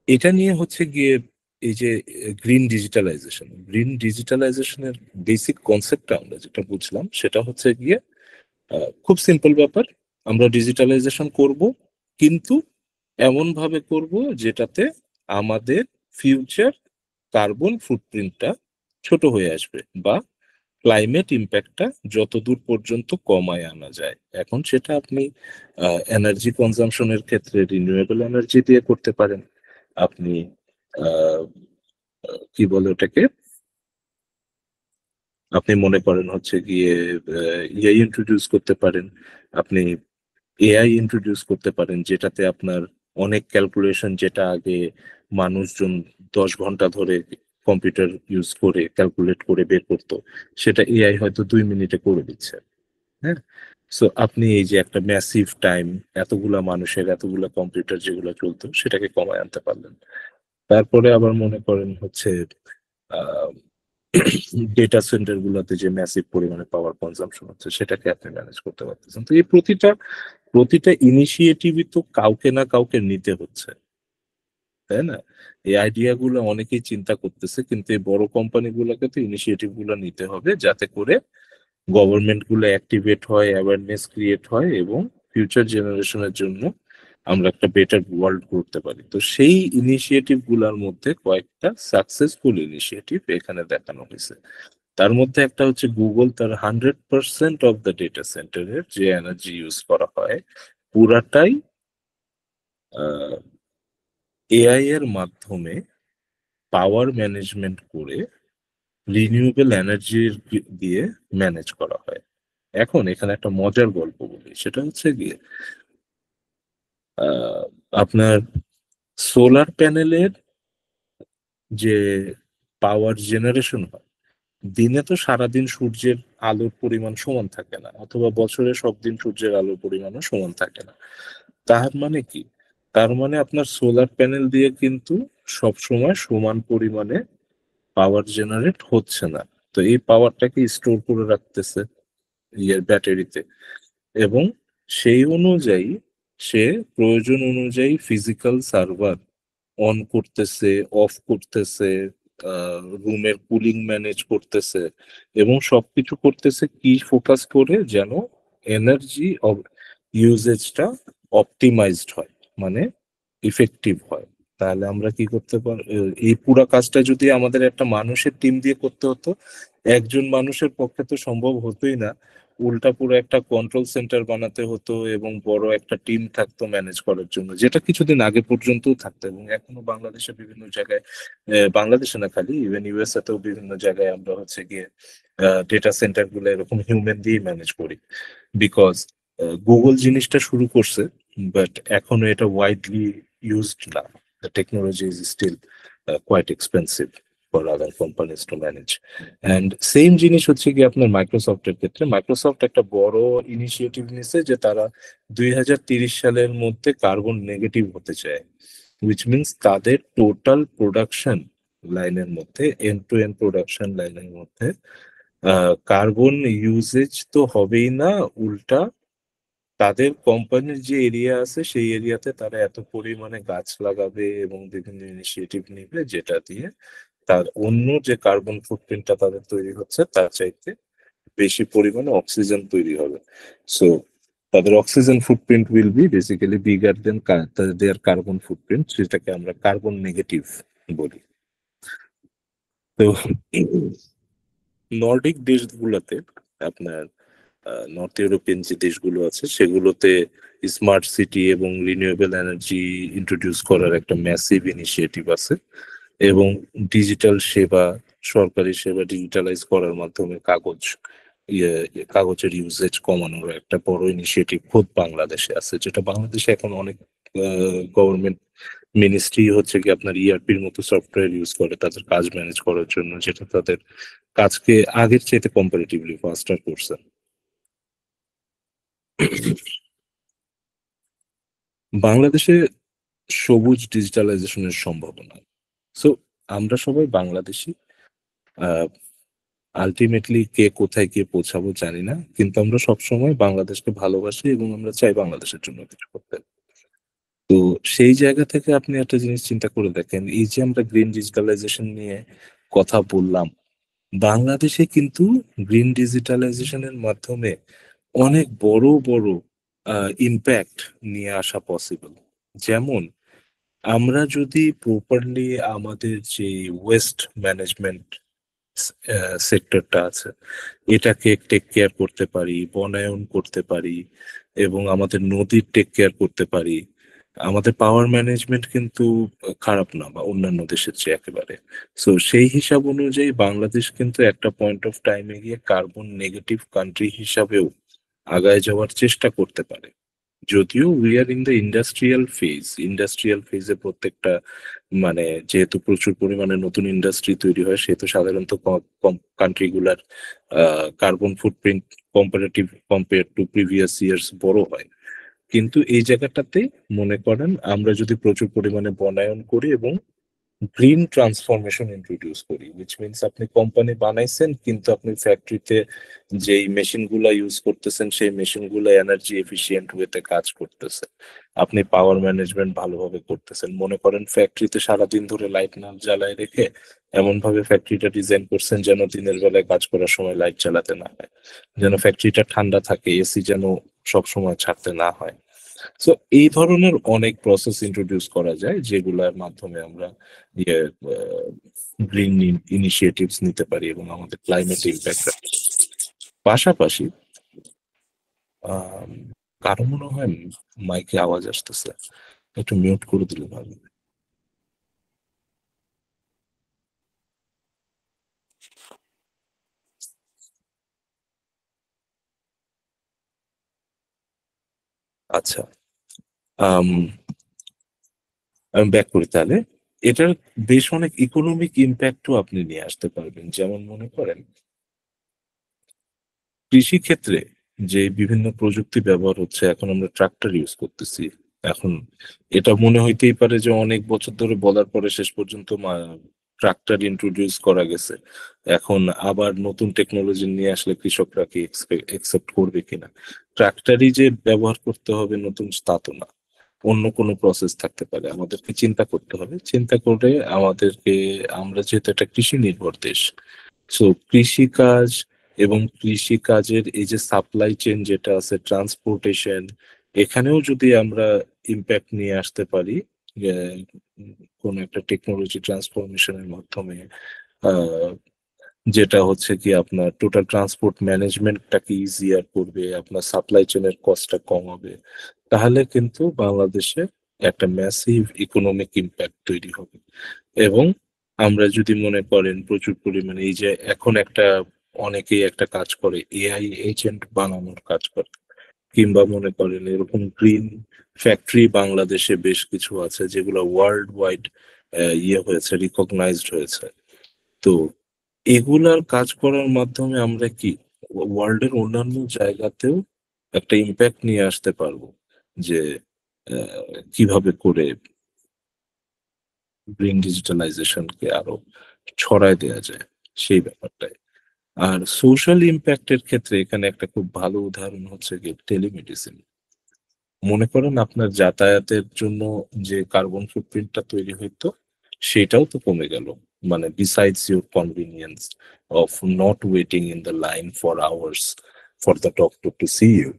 এটা নিয়ে হচ্ছে গিয়ে এই যে গ্রিন ডিজিটালাইজেশনের বেসিক কনসেপ্টটা আমরা যেটা বুঝলাম সেটা হচ্ছে গিয়ে খুব সিম্পল ব্যাপার। আমরা ডিজিটালাইজেশন করব, কিন্তু এমন ভাবে করব যেটাতে আমাদের ফিউচার কার্বন ফুটপ্রিন্টটা ছোট হয়ে আসবে, বা ক্লাইমেট ইম্প্যাক্টটা যতদূর পর্যন্ত কমায় আনা যায়। এখন সেটা আপনি এনার্জি কনজাম্পশনের ক্ষেত্রে রিনিউয়েবল এনার্জি দিয়ে করতে পারেন। আপনি আহ, কি বলে ওটাকে, আপনি মনে করেন হচ্ছে গিয়ে ইআই ইন্ট্রোডিউস করতে পারেন, আপনি এআই ইন্ট্রোডিউস করতে পারেন, যেটাতে আপনার অনেক ক্যালকুলেশন, যেটা আগে মানুষজন 10 ঘন্টা ধরে কম্পিউটার ইউজ করে ক্যালকুলেট করে বের করতো, সেটা এআই হয়তো 2 মিনিটে করে দিচ্ছে। হ্যাঁ। সো আপনি এই যে একটা ম্যাসিভ টাইম, এতগুলা মানুষের এতগুলা কম্পিউটার যেগুলো চলতো সেটাকে কমায় আনতে পারলেন। তারপরে আবার মনে করেন হচ্ছে ডেটা সেন্টার গুলোতে যে ম্যাসিভ পরিমাণে পাওয়ার কনজাম্পশন হচ্ছে সেটাকে আপনি ম্যানেজ করতে পারতেছেন। তো এই প্রতিটা প্রতিটা ইনিশিয়েটিভই তো কাউকে না কাউকে নিতে হচ্ছে, তাই না? এই আইডিয়া গুলো অনেকেই চিন্তা করতেছে, কিন্তু এই বড় কোম্পানি গুলোকে তো ইনিশিয়েটিভ গুলো নিতে হবে যাতে করে গভর্নমেন্ট গুলো অ্যাক্টিভেট হয়, অ্যাওয়ারনেস ক্রিয়েট হয় এবং ফিউচার জেনারেশনের জন্য আমরা একটা বেটার ওয়ার্ল্ড করতে পারি। তো সেই ইনিশিয়েটিভ গুলার মধ্যে কয়েকটা সাকসেসফুল ইনিশিয়েটিভ এখানে দেখানো হয়েছে। তার মধ্যে একটা হচ্ছে গুগল তার 100% অফ দ্য ডেটা সেন্টারের যে এনার্জি ইউজ করা হয় পুরাটাই এআই এর মাধ্যমে পাওয়ার ম্যানেজমেন্ট করে রিনিউয়েবল এনার্জির দিয়ে ম্যানেজ করা হয়। এখন এখানে একটা মজার গল্প বলি, সেটা হচ্ছে গিয়ে আহ, আপনার সোলার প্যানেলের যে পাওয়ার জেনারেশন হয়, দিনে তো সারাদিন সূর্যের আলোর পরিমাণ সমান থাকে না, অথবা বছরে সব দিন সূর্যের আলোর পরিমাণও সমান থাকে না। তার মানে কি? তার মানে আপনার সোলার প্যানেল দিয়ে কিন্তু সব সময় সমান পরিমাণে পাওয়ার জেনারেট হচ্ছে না। তো এই পাওয়ারটাকে স্টোর করে রাখতেছে ইয়ের ব্যাটারিতে, এবং সেই অনুযায়ী সে প্রয়োজন অনুযায়ী ফিজিক্যাল সার্ভার অন করতেছে, অফ করতেছে, রুমের কুলিং ম্যানেজ করতেছে, এবং সবকিছু করতেছে কি ফোকাস করে যেন এনার্জি ইউজেজটা অপটিমাইজড হয়, মানে ইফেক্টিভ হয়। তাহলে আমরা কি করতে পার, এই পুরা কাজটা যদি আমাদের একটা মানুষের টিম দিয়ে করতে হতো, একজন মানুষের পক্ষে তো সম্ভব হতোই না। উল্টা পুরো একটা কন্ট্রোল সেন্টার বানাতে হতো এবং বড় একটা টিম থাকতো ম্যানেজ করার জন্য, যেটা কিছুদিন আগে পর্যন্তও থাকতো এবং এখনো বাংলাদেশে বিভিন্ন জায়গায়, বাংলাদেশে না খালি, ইভেন ইউএসএ তেও বিভিন্ন জায়গায় আমরা হচ্ছে গিয়ে ডেটা সেন্টার গুলো এরকম হিউম্যান দিয়ে ম্যানেজ করি। বিকজ গুগল জিনিসটা শুরু করছে, বাট এখনো এটা ওয়াইডলি ইউজড না। The technology is still quite expensive for other companies to manage. And same জিনিস হচ্ছে কি আপনার মাইক্রোসফটের ক্ষেত্রে। মাইক্রোসফট একটা বড় ইনিশিয়েটিভ নিছে যে তারা 2030 সালের মধ্যে কার্বন নেগেটিভ হতে চায়, উইচ মিনস তাদের টোটাল প্রোডাকশন লাইনের মধ্যে, এন্ড টু এন্ড প্রোডাকশন লাইনের মধ্যে কার্বন ইউজেজ তো হবেই না, উল্টা তাদের কোম্পানির যে এরিয়া আছে সেই এরিয়াতে তারা এত পরিমাণে গাছ লাগাবে এবং বিভিন্ন ইনিশিয়েটিভ নিবে যেটা দিয়ে তার অন্য যে কার্বন ফুটপ্রিন্টটা তাদের তৈরি হচ্ছে তার চাইতে বেশি পরিমাণে অক্সিজেন তৈরি হবে। সো তাদের oxygen footprint will be basically bigger than their carbon footprint, যেটাকে আমরা কার্বন নেগেটিভ বলি। তো নর্ডিক দেশগুলোতে আপনার নর্থ ইউরোপিয়ান যে দেশগুলো আছে সেগুলোতে স্মার্ট সিটি এবং রিনিউয়েবল এনার্জি ইন্ট্রোডিউস করার একটা ম্যাসিভ ইনিশিয়েটিভ আছে, এবং ডিজিটাল সেবা, সরকারি সেবা ডিজিটালাইজ করার মাধ্যমে কাগজের ইউজেজ কমানোর একটা বড় ইনিশিয়েটিভ খোদ বাংলাদেশে আছে, যেটা বাংলাদেশে এখন অনেক গভর্নমেন্ট মিনিস্ট্রি হচ্ছে কি আপনার ইআরপির মতো সফটওয়্যার ইউজ করে তাদের কাজ ম্যানেজ করার জন্য, যেটা তাদের কাজকে আগের চাইতে কম্পারেটিভলি ফাস্টার করছে। বাংলাদেশে সবুজ ডিজিটালাইজেশনের সম্ভাবনা। সো আমরা সবাই বাংলাদেশি, আলটিমেটলি কে কোথায় গিয়ে পৌঁছাবো জানি না, কিন্তু আমরা সবসময় বাংলাদেশকে ভালোবাসি এবং আমরা চাই বাংলাদেশের জন্য কিছু করতে। তো সেই জায়গা থেকে আপনি একটা জিনিস চিন্তা করে দেখেন, এই যে আমরা গ্রিন ডিজিটালাইজেশন নিয়ে কথা বললাম, বাংলাদেশে কিন্তু গ্রিন ডিজিটালাইজেশনের মাধ্যমে অনেক বড় বড় ইম্প্যাক্ট নিয়ে আসা পসিবল। যেমন আমরা যদি প্রপারলি আমাদের যে ওয়েস্ট ম্যানেজমেন্ট সেক্টরটা আছে এটাকে টেক কেয়ার করতে পারি, বনায়ন করতে পারি, এবং আমাদের নদীর টেক কেয়ার করতে পারি, আমাদের পাওয়ার ম্যানেজমেন্ট কিন্তু খারাপ না বা অন্যান্য দেশের চেয়ে একেবারে। সো সেই হিসাব অনুযায়ী বাংলাদেশ কিন্তু একটা পয়েন্ট অফ টাইমে গিয়ে কার্বন নেগেটিভ কান্ট্রি হিসাবেও আগায় যাওয়ার চেষ্টা করতে পারে। যদিও we are in the industrial ফেজে প্রত্যেকটা, মানে যেহেতু প্রচুর পরিমাণে নতুন ইন্ডাস্ট্রি তৈরি হয় সেহেতু সাধারণত কান্ট্রি গুলার carbon footprint compare to previous years বড় হয়। কিন্তু এই জায়গাটাতে মনে করেন আমরা যদি প্রচুর পরিমাণে বনায়ন করি এবং গ্রিন ট্রান্সফরমেশন ইন্ট্রোডিউস করি, উইচ মিনস আপনি কোম্পানি বানাইছেন কিন্তু আপনি ফ্যাক্টরিতে যেই মেশিনগুলা ইউজ করতেছেন সেই মেশিনগুলো এনার্জি এফিশিয়েন্ট ওয়েতে কাজ করতেছে। আপনি পাওয়ার ম্যানেজমেন্ট ভালোভাবে করতেছেন। মনে করেন ফ্যাক্টরিতে সারাদিন ধরে লাইট না জ্বালায় রেখে এমন ভাবে ফ্যাক্টরিটা ডিজাইন করছেন যেন দিনের বেলায় কাজ করার সময় লাইট চালাতে না হয়, যেন ফ্যাক্টরিটা ঠান্ডা থাকে, এসি যেন সব সময় ছাড়তে না হয়। সো এই ধরনের অনেক প্রসেস ইন্ট্রোডিউস করা যায় যেগুলোর মাধ্যমে আমরা ইয়ে গ্রিন ইনিশিয়েটিভস নিতে পারি এবং আমাদের ক্লাইমেট ইম্প্যাক্ট। পাশাপাশি আম, কারো মনে হয় মাইকে আওয়াজ আসতেছে, একটু মিউট করে দিলে ভালো হবে। আচ্ছা, আম, আমি ব্যাক করি তাহলে। এটার বেশ অনেক ইকোনমিক ইম্প্যাক্টও আপনি নিয়ে আসতে পারবেন। যেমন মনে করেন কৃষি ক্ষেত্রে যে বিভিন্ন প্রযুক্তি ব্যবহার হচ্ছে, এখন আমরা ট্রাক্টর ইউজ করতেছি। এখন এটা মনে হইতেই পারে যে অনেক বছর ধরে বলার পরে শেষ পর্যন্ত ট্রাক্টর ইন্ট্রোডিউস করা গেছে, এখন আবার নতুন টেকনোলজি নিয়ে আসলে কৃষকরা কি একসেপ্ট করবে কিনা। ট্রাক্টরই যে ব্যবহার করতে হবে নতুন তা তো না, অন্য কোনো প্রসেস থাকতে পারে। আমাদেরকে চিন্তা করতে হবে, চিন্তা করে আমাদেরকে, আমরা যেহেতু একটা কৃষি নির্ভর দেশ, সো কৃষিকাজ এবং কৃষিকাজের এই যে সাপ্লাই চেইন যেটা আছে, ট্রান্সপোর্টেশন, এখানেও যদি আমরা ইম্প্যাক্ট নিয়ে আসতে পারি কোন একটা টেকনোলজি ট্রান্সফরমেশনের মাধ্যমে, আহ, যেটা হচ্ছে কি আপনার টোটাল ট্রান্সপোর্ট ম্যানেজমেন্টটাকে ইজিয়ার করবে, আপনার সাপ্লাই চেনের কস্টটা কমাবে, তাহলে কিন্তু বাংলাদেশে একটা ম্যাসিভ ইকোনমিক ইম্প্যাক্ট তৈরি হবে। এবং আমরা যদি মনে করেন প্রচুর পরিমাণে এই যে এখন একটা অনেকেই একটা কাজ করে এআই এজেন্ট বানানোর কাজ করে, কিংবা মনে করেন এরকম গ্রিন ফ্যাক্টরি বাংলাদেশে বেশ কিছু আছে যেগুলো ওয়ার্ল্ড ওয়াইড ইয়ে হয়েছে, রিকগনাইজড হয়েছে। তো এগুলার কাজ করার মাধ্যমে আমরা কি ওয়ার্ল্ডের অন্যান্য জায়গাতেও একটা ইম্প্যাক্ট নিয়ে আসতে পারবো, যে কিভাবে করে গ্রিন ডিজিটালাইজেশনকে আরো ছড়ায় দেওয়া যায় সেই ব্যাপারটায়। আর সোশ্যাল ইম্প্যাক্টের ক্ষেত্রে এখানে একটা খুব ভালো উদাহরণ হচ্ছে কি টেলিমেডিসিন। মনে করেন আপনার যাতায়াতের জন্য যে কার্বন ফুটপ্রিন্টটা তৈরি হইতো সেটাও তো কমে গেল। মানে besides your convenience of not waiting in the line for hours for the doctor to see you,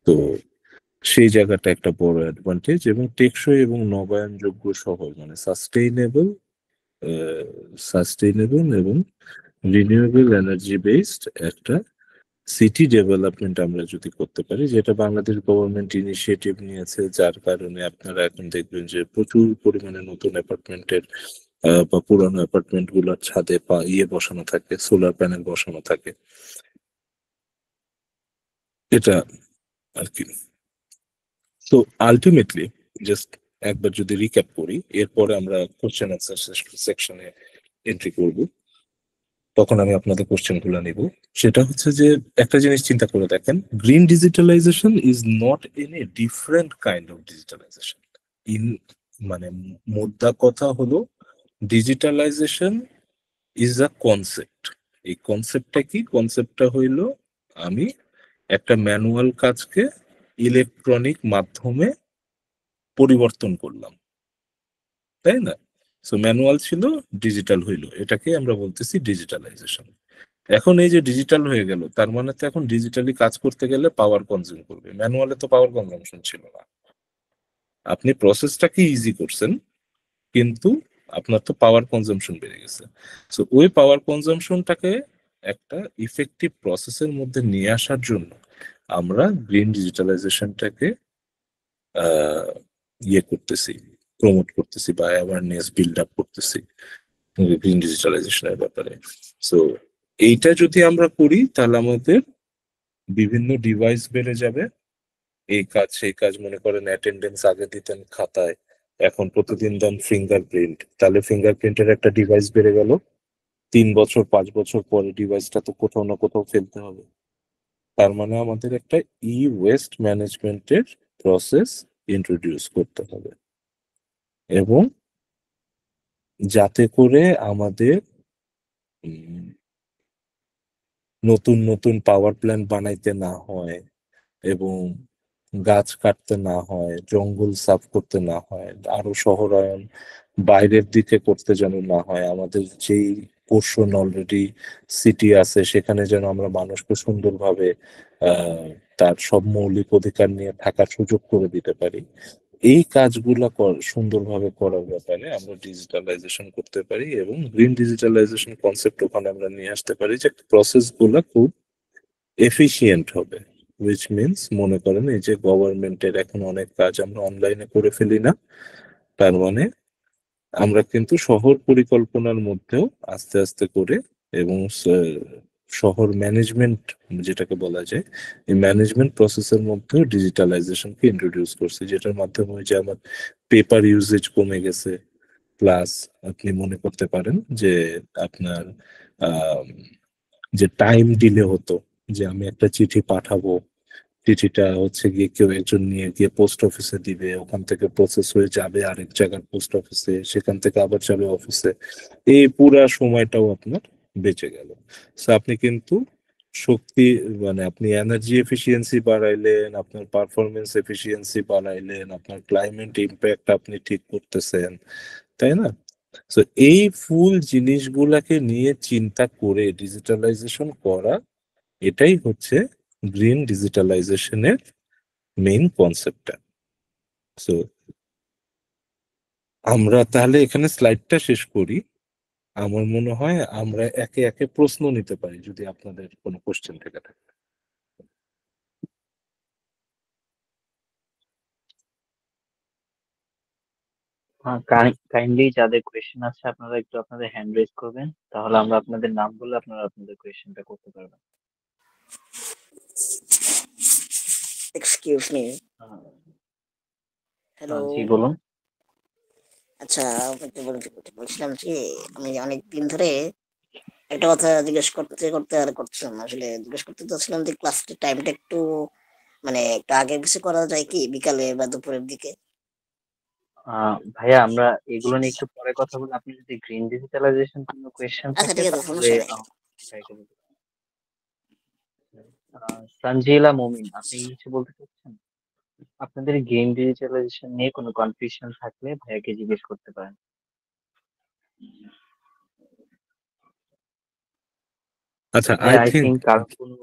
তো সেই জায়গাটা একটা বড় অ্যাডভান্টেজ। এবং টেকসই এবং নবায়নযোগ্য শহর মানে সাস্টেইনেবল এবং রিনিউয়েবল এনার্জি বেসড একটা সিটি ডেভেলপমেন্ট আমরা যদি করতে পারি, যেটা বাংলাদেশ গভর্নমেন্ট ইনিশিয়েটিভ নিয়েছে, যার কারণে আপনারা এখন দেখবেন যে প্রচুর পরিমাণে নতুন অ্যাপার্টমেন্টের বা পুরানো অ্যাপার্টমেন্ট গুলোর ছাদে ইয়ে বসানো থাকে, সোলার প্যানেল বসানো থাকে। এটা আর কি। তো আলটিমেটলি জাস্ট একবার যদি রিক্যাপ করি, এরপরে আমরা কোশ্চেন আনসার সেকশনে এন্ট্রি করব, তখন আমি আপনাদের কোশ্চেন গুলো নিব। সেটা হচ্ছে যে একটা জিনিস চিন্তা করে দেখেন, green digitalization is not N a different kind of digitalization. In মানে মোদ্দা কথা হলো ডিজিটালাইজেশন ইজ আ কনসেপ্ট। এই কনসেপ্টটা কি? কনসেপ্টটা হইলো আমি একটা ম্যানুয়াল কাজকে ইলেকট্রনিক মাধ্যমে পরিবর্তন করলাম, তাই না? সো ম্যানুয়াল ছিল, ডিজিটাল হইলো, এটাকে আমরা বলতেছি ডিজিটালাইজেশন। এখন এই যে ডিজিটাল হয়ে গেল, তার মানে তো এখন ডিজিটালি কাজ করতে গেলে পাওয়ার কনজিউম করবে, ম্যানুয়ালে তো পাওয়ার কনজাম্পশন ছিল না। আপনি প্রসেসটাকে ইজি করছেন কিন্তু আপনার তো পাওয়ার কনজাম্পশন বেড়ে গেছে। সো ওই পাওয়ার কনজাম্পশনটাকে একটা ইফেক্টিভ প্রসেসের মধ্যে নিয়ে আসার জন্য আমরা গ্রিন ডিজিটালাইজেশনটাকে আহ ইয়ে করতেছি, প্রমোট করতেছি বা অ্যাওয়ারনেস বিল্ড আপ করতেছি গ্রিন ডিজিটালাইজেশনের ব্যাপারে। সো এইটা যদি আমরা করি তাহলে আমাদের বিভিন্ন ডিভাইস বেড়ে যাবে, এই কাজ সেই কাজ। মনে করেন অ্যাটেন্ডেন্স আগে দিতেন খাতায়, এখন প্রতিদিন দেন ফিঙ্গারপ্রিন্ট, তাহলে ফিঙ্গারপ্রিন্টের একটা ডিভাইস বেড়ে গেল। 3 বছর 5 বছর পরে ডিভাইসটা তো কোথাও না কোথাও ফেলতে হবে। তার মানে আমাদের একটা ই ওয়েস্ট ম্যানেজমেন্টের প্রসেস ইন্ট্রোডিউস করতে হবে। এবং যাতে করে আমাদের উম, নতুন নতুন পাওয়ার প্ল্যান্ট বানাইতে না হয় এবং গাছ কাটতে না হয়, জঙ্গল সাফ করতে না হয়, আরো শহরায়ন বাইরের দিকে করতে যেন না হয়। আমাদের যেই পোর্শন অলরেডি সিটি আছে সেখানে যেন আমরা মানুষকে সুন্দরভাবে আহ তার সব মৌলিক অধিকার নিয়ে থাকার সুযোগ করে দিতে পারি। এই কাজগুলা সুন্দরভাবে করার ব্যাপারে আমরা ডিজিটালাইজেশন করতে পারি এবং গ্রিন ডিজিটালাইজেশন কনসেপ্ট ওখানে আমরা নিয়ে আসতে পারি যে প্রসেস গুলা খুব এফিশিয়েন্ট হবে। উইচ মিনস মনে করেন এই যে গভর্নমেন্টের এখন অনেক কাজ আমরা অনলাইনে করে ফেলি না, তার মানে আমরা কিন্তু শহর পরিকল্পনার মধ্যেও আস্তে আস্তে করে এবং শহর ম্যানেজমেন্ট যেটাকে বলা যায়, এই ম্যানেজমেন্ট প্রসেসের মধ্যেও ডিজিটালাইজেশনকে ইন্ট্রোডিউস করছে, যেটার মাধ্যমে ওই যে আমার পেপার ইউজেজ কমে গেছে। প্লাস আপনি মনে করতে পারেন যে আপনার আহ, যে টাইম ডিলে হতো, যে আমি একটা চিঠি পাঠাবো, চিঠিটা হচ্ছে গিয়ে কেউ একজন নিয়ে গিয়ে পোস্ট অফিসে দিবে, ওখান থেকে প্রসেস হয়ে যাবে আরেক জায়গার পোস্ট অফিসে, সেখান থেকে আবার যাবে অফিসে, এই পুরা সময়টাও আপনার বেঁচে গেল। সো আপনি কিন্তু শক্তি মানে আপনি এনার্জি এফিসিয়েন্সি বাড়াইলেন, আপনার পারফরমেন্স এফিসিয়েন্সি বাড়াইলেন, আপনার ক্লাইমেট ইম্প্যাক্ট আপনি ঠিক করতেছেন, তাই না? তো এই ফুল জিনিসগুলাকে নিয়ে চিন্তা করে ডিজিটালাইজেশন করা, এটাই হচ্ছে গ্রিন ডিজিটালাইজেশনের মেইন কনসেপ্টটা। সো আমরা তাহলে এখানে স্লাইডটা শেষ করি। আমার মনে হয় আমরা একে একে প্রশ্ন নিতে পারি যদি আপনাদের কোনো কোশ্চেন থেকে থাকে। কাইন্ডলি যাদের কোয়েশ্চেন আছে আপনারা একটু আপনাদের হ্যান্ড রেজ করবেন, তাহলে আমরা আপনাদের নাম বলে আপনারা আপনাদের কোয়েশ্চেনটা করতে পারবেন। Excuse me. Ah, hello. জি বলুন। আচ্ছা, আপনাকে বলছিলাম যে আমি অনেক দিন ধরে একটা কথা জিজ্ঞেস করতে করতে আর করছিলাম না। আসলে জিজ্ঞেস করতে চাচ্ছিলাম যে ক্লাসের টাইমটা একটু মানে একটু আগে কিছু করা যায় কি, বিকালে বা দুপুরের দিকে? ভাইয়া আমরা এগুলো নিয়ে একটু পরে কথা বলি। আপনি যদি গ্রিন ডিজিটালাইজেশন কোনো কোয়েশ্চেন আচ্ছা থাকে ঠিক আছে, তাহলে সমস্যা নেই। ভাইয়াকে বলতে পারেন। সঞ্জিলা মমিন, আপনি কিছু বলতে চাচ্ছেন? আপনাদের গেম ডিজিটালাইজেশন নিয়ে কোনো কনফিউশন থাকলে ভাইয়াকে জিজ্ঞেস করতে পারেন। আচ্ছা, আই ভাইয়া আই থিঙ্ক থিঙ্ক কারো কোনো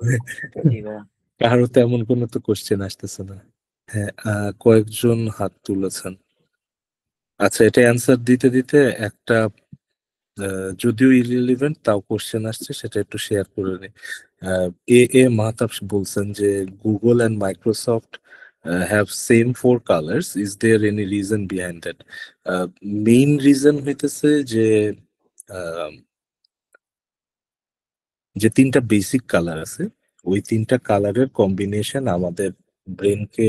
জি ভাইয়া। কারো তেমন কোনো তো কোশ্চেন আসতেছে না। হ্যাঁ, কয়েকজন হাত তুলেছেন। আচ্ছা, এটা অ্যান্সার দিতে দিতে একটা যদিও ইররিলেভেন্ট তাও কোশ্চেন আসছে, সেটা একটু শেয়ার করে নিই। এ এ মাহতাব বলছেন যে Google and Microsoft have same four colours, is there any reason behind that? Main reason হইতেছে যে আহ, যে তিনটা বেসিক কালার আছে, ওই তিনটা কালারের কম্বিনেশন আমাদের ব্রেনকে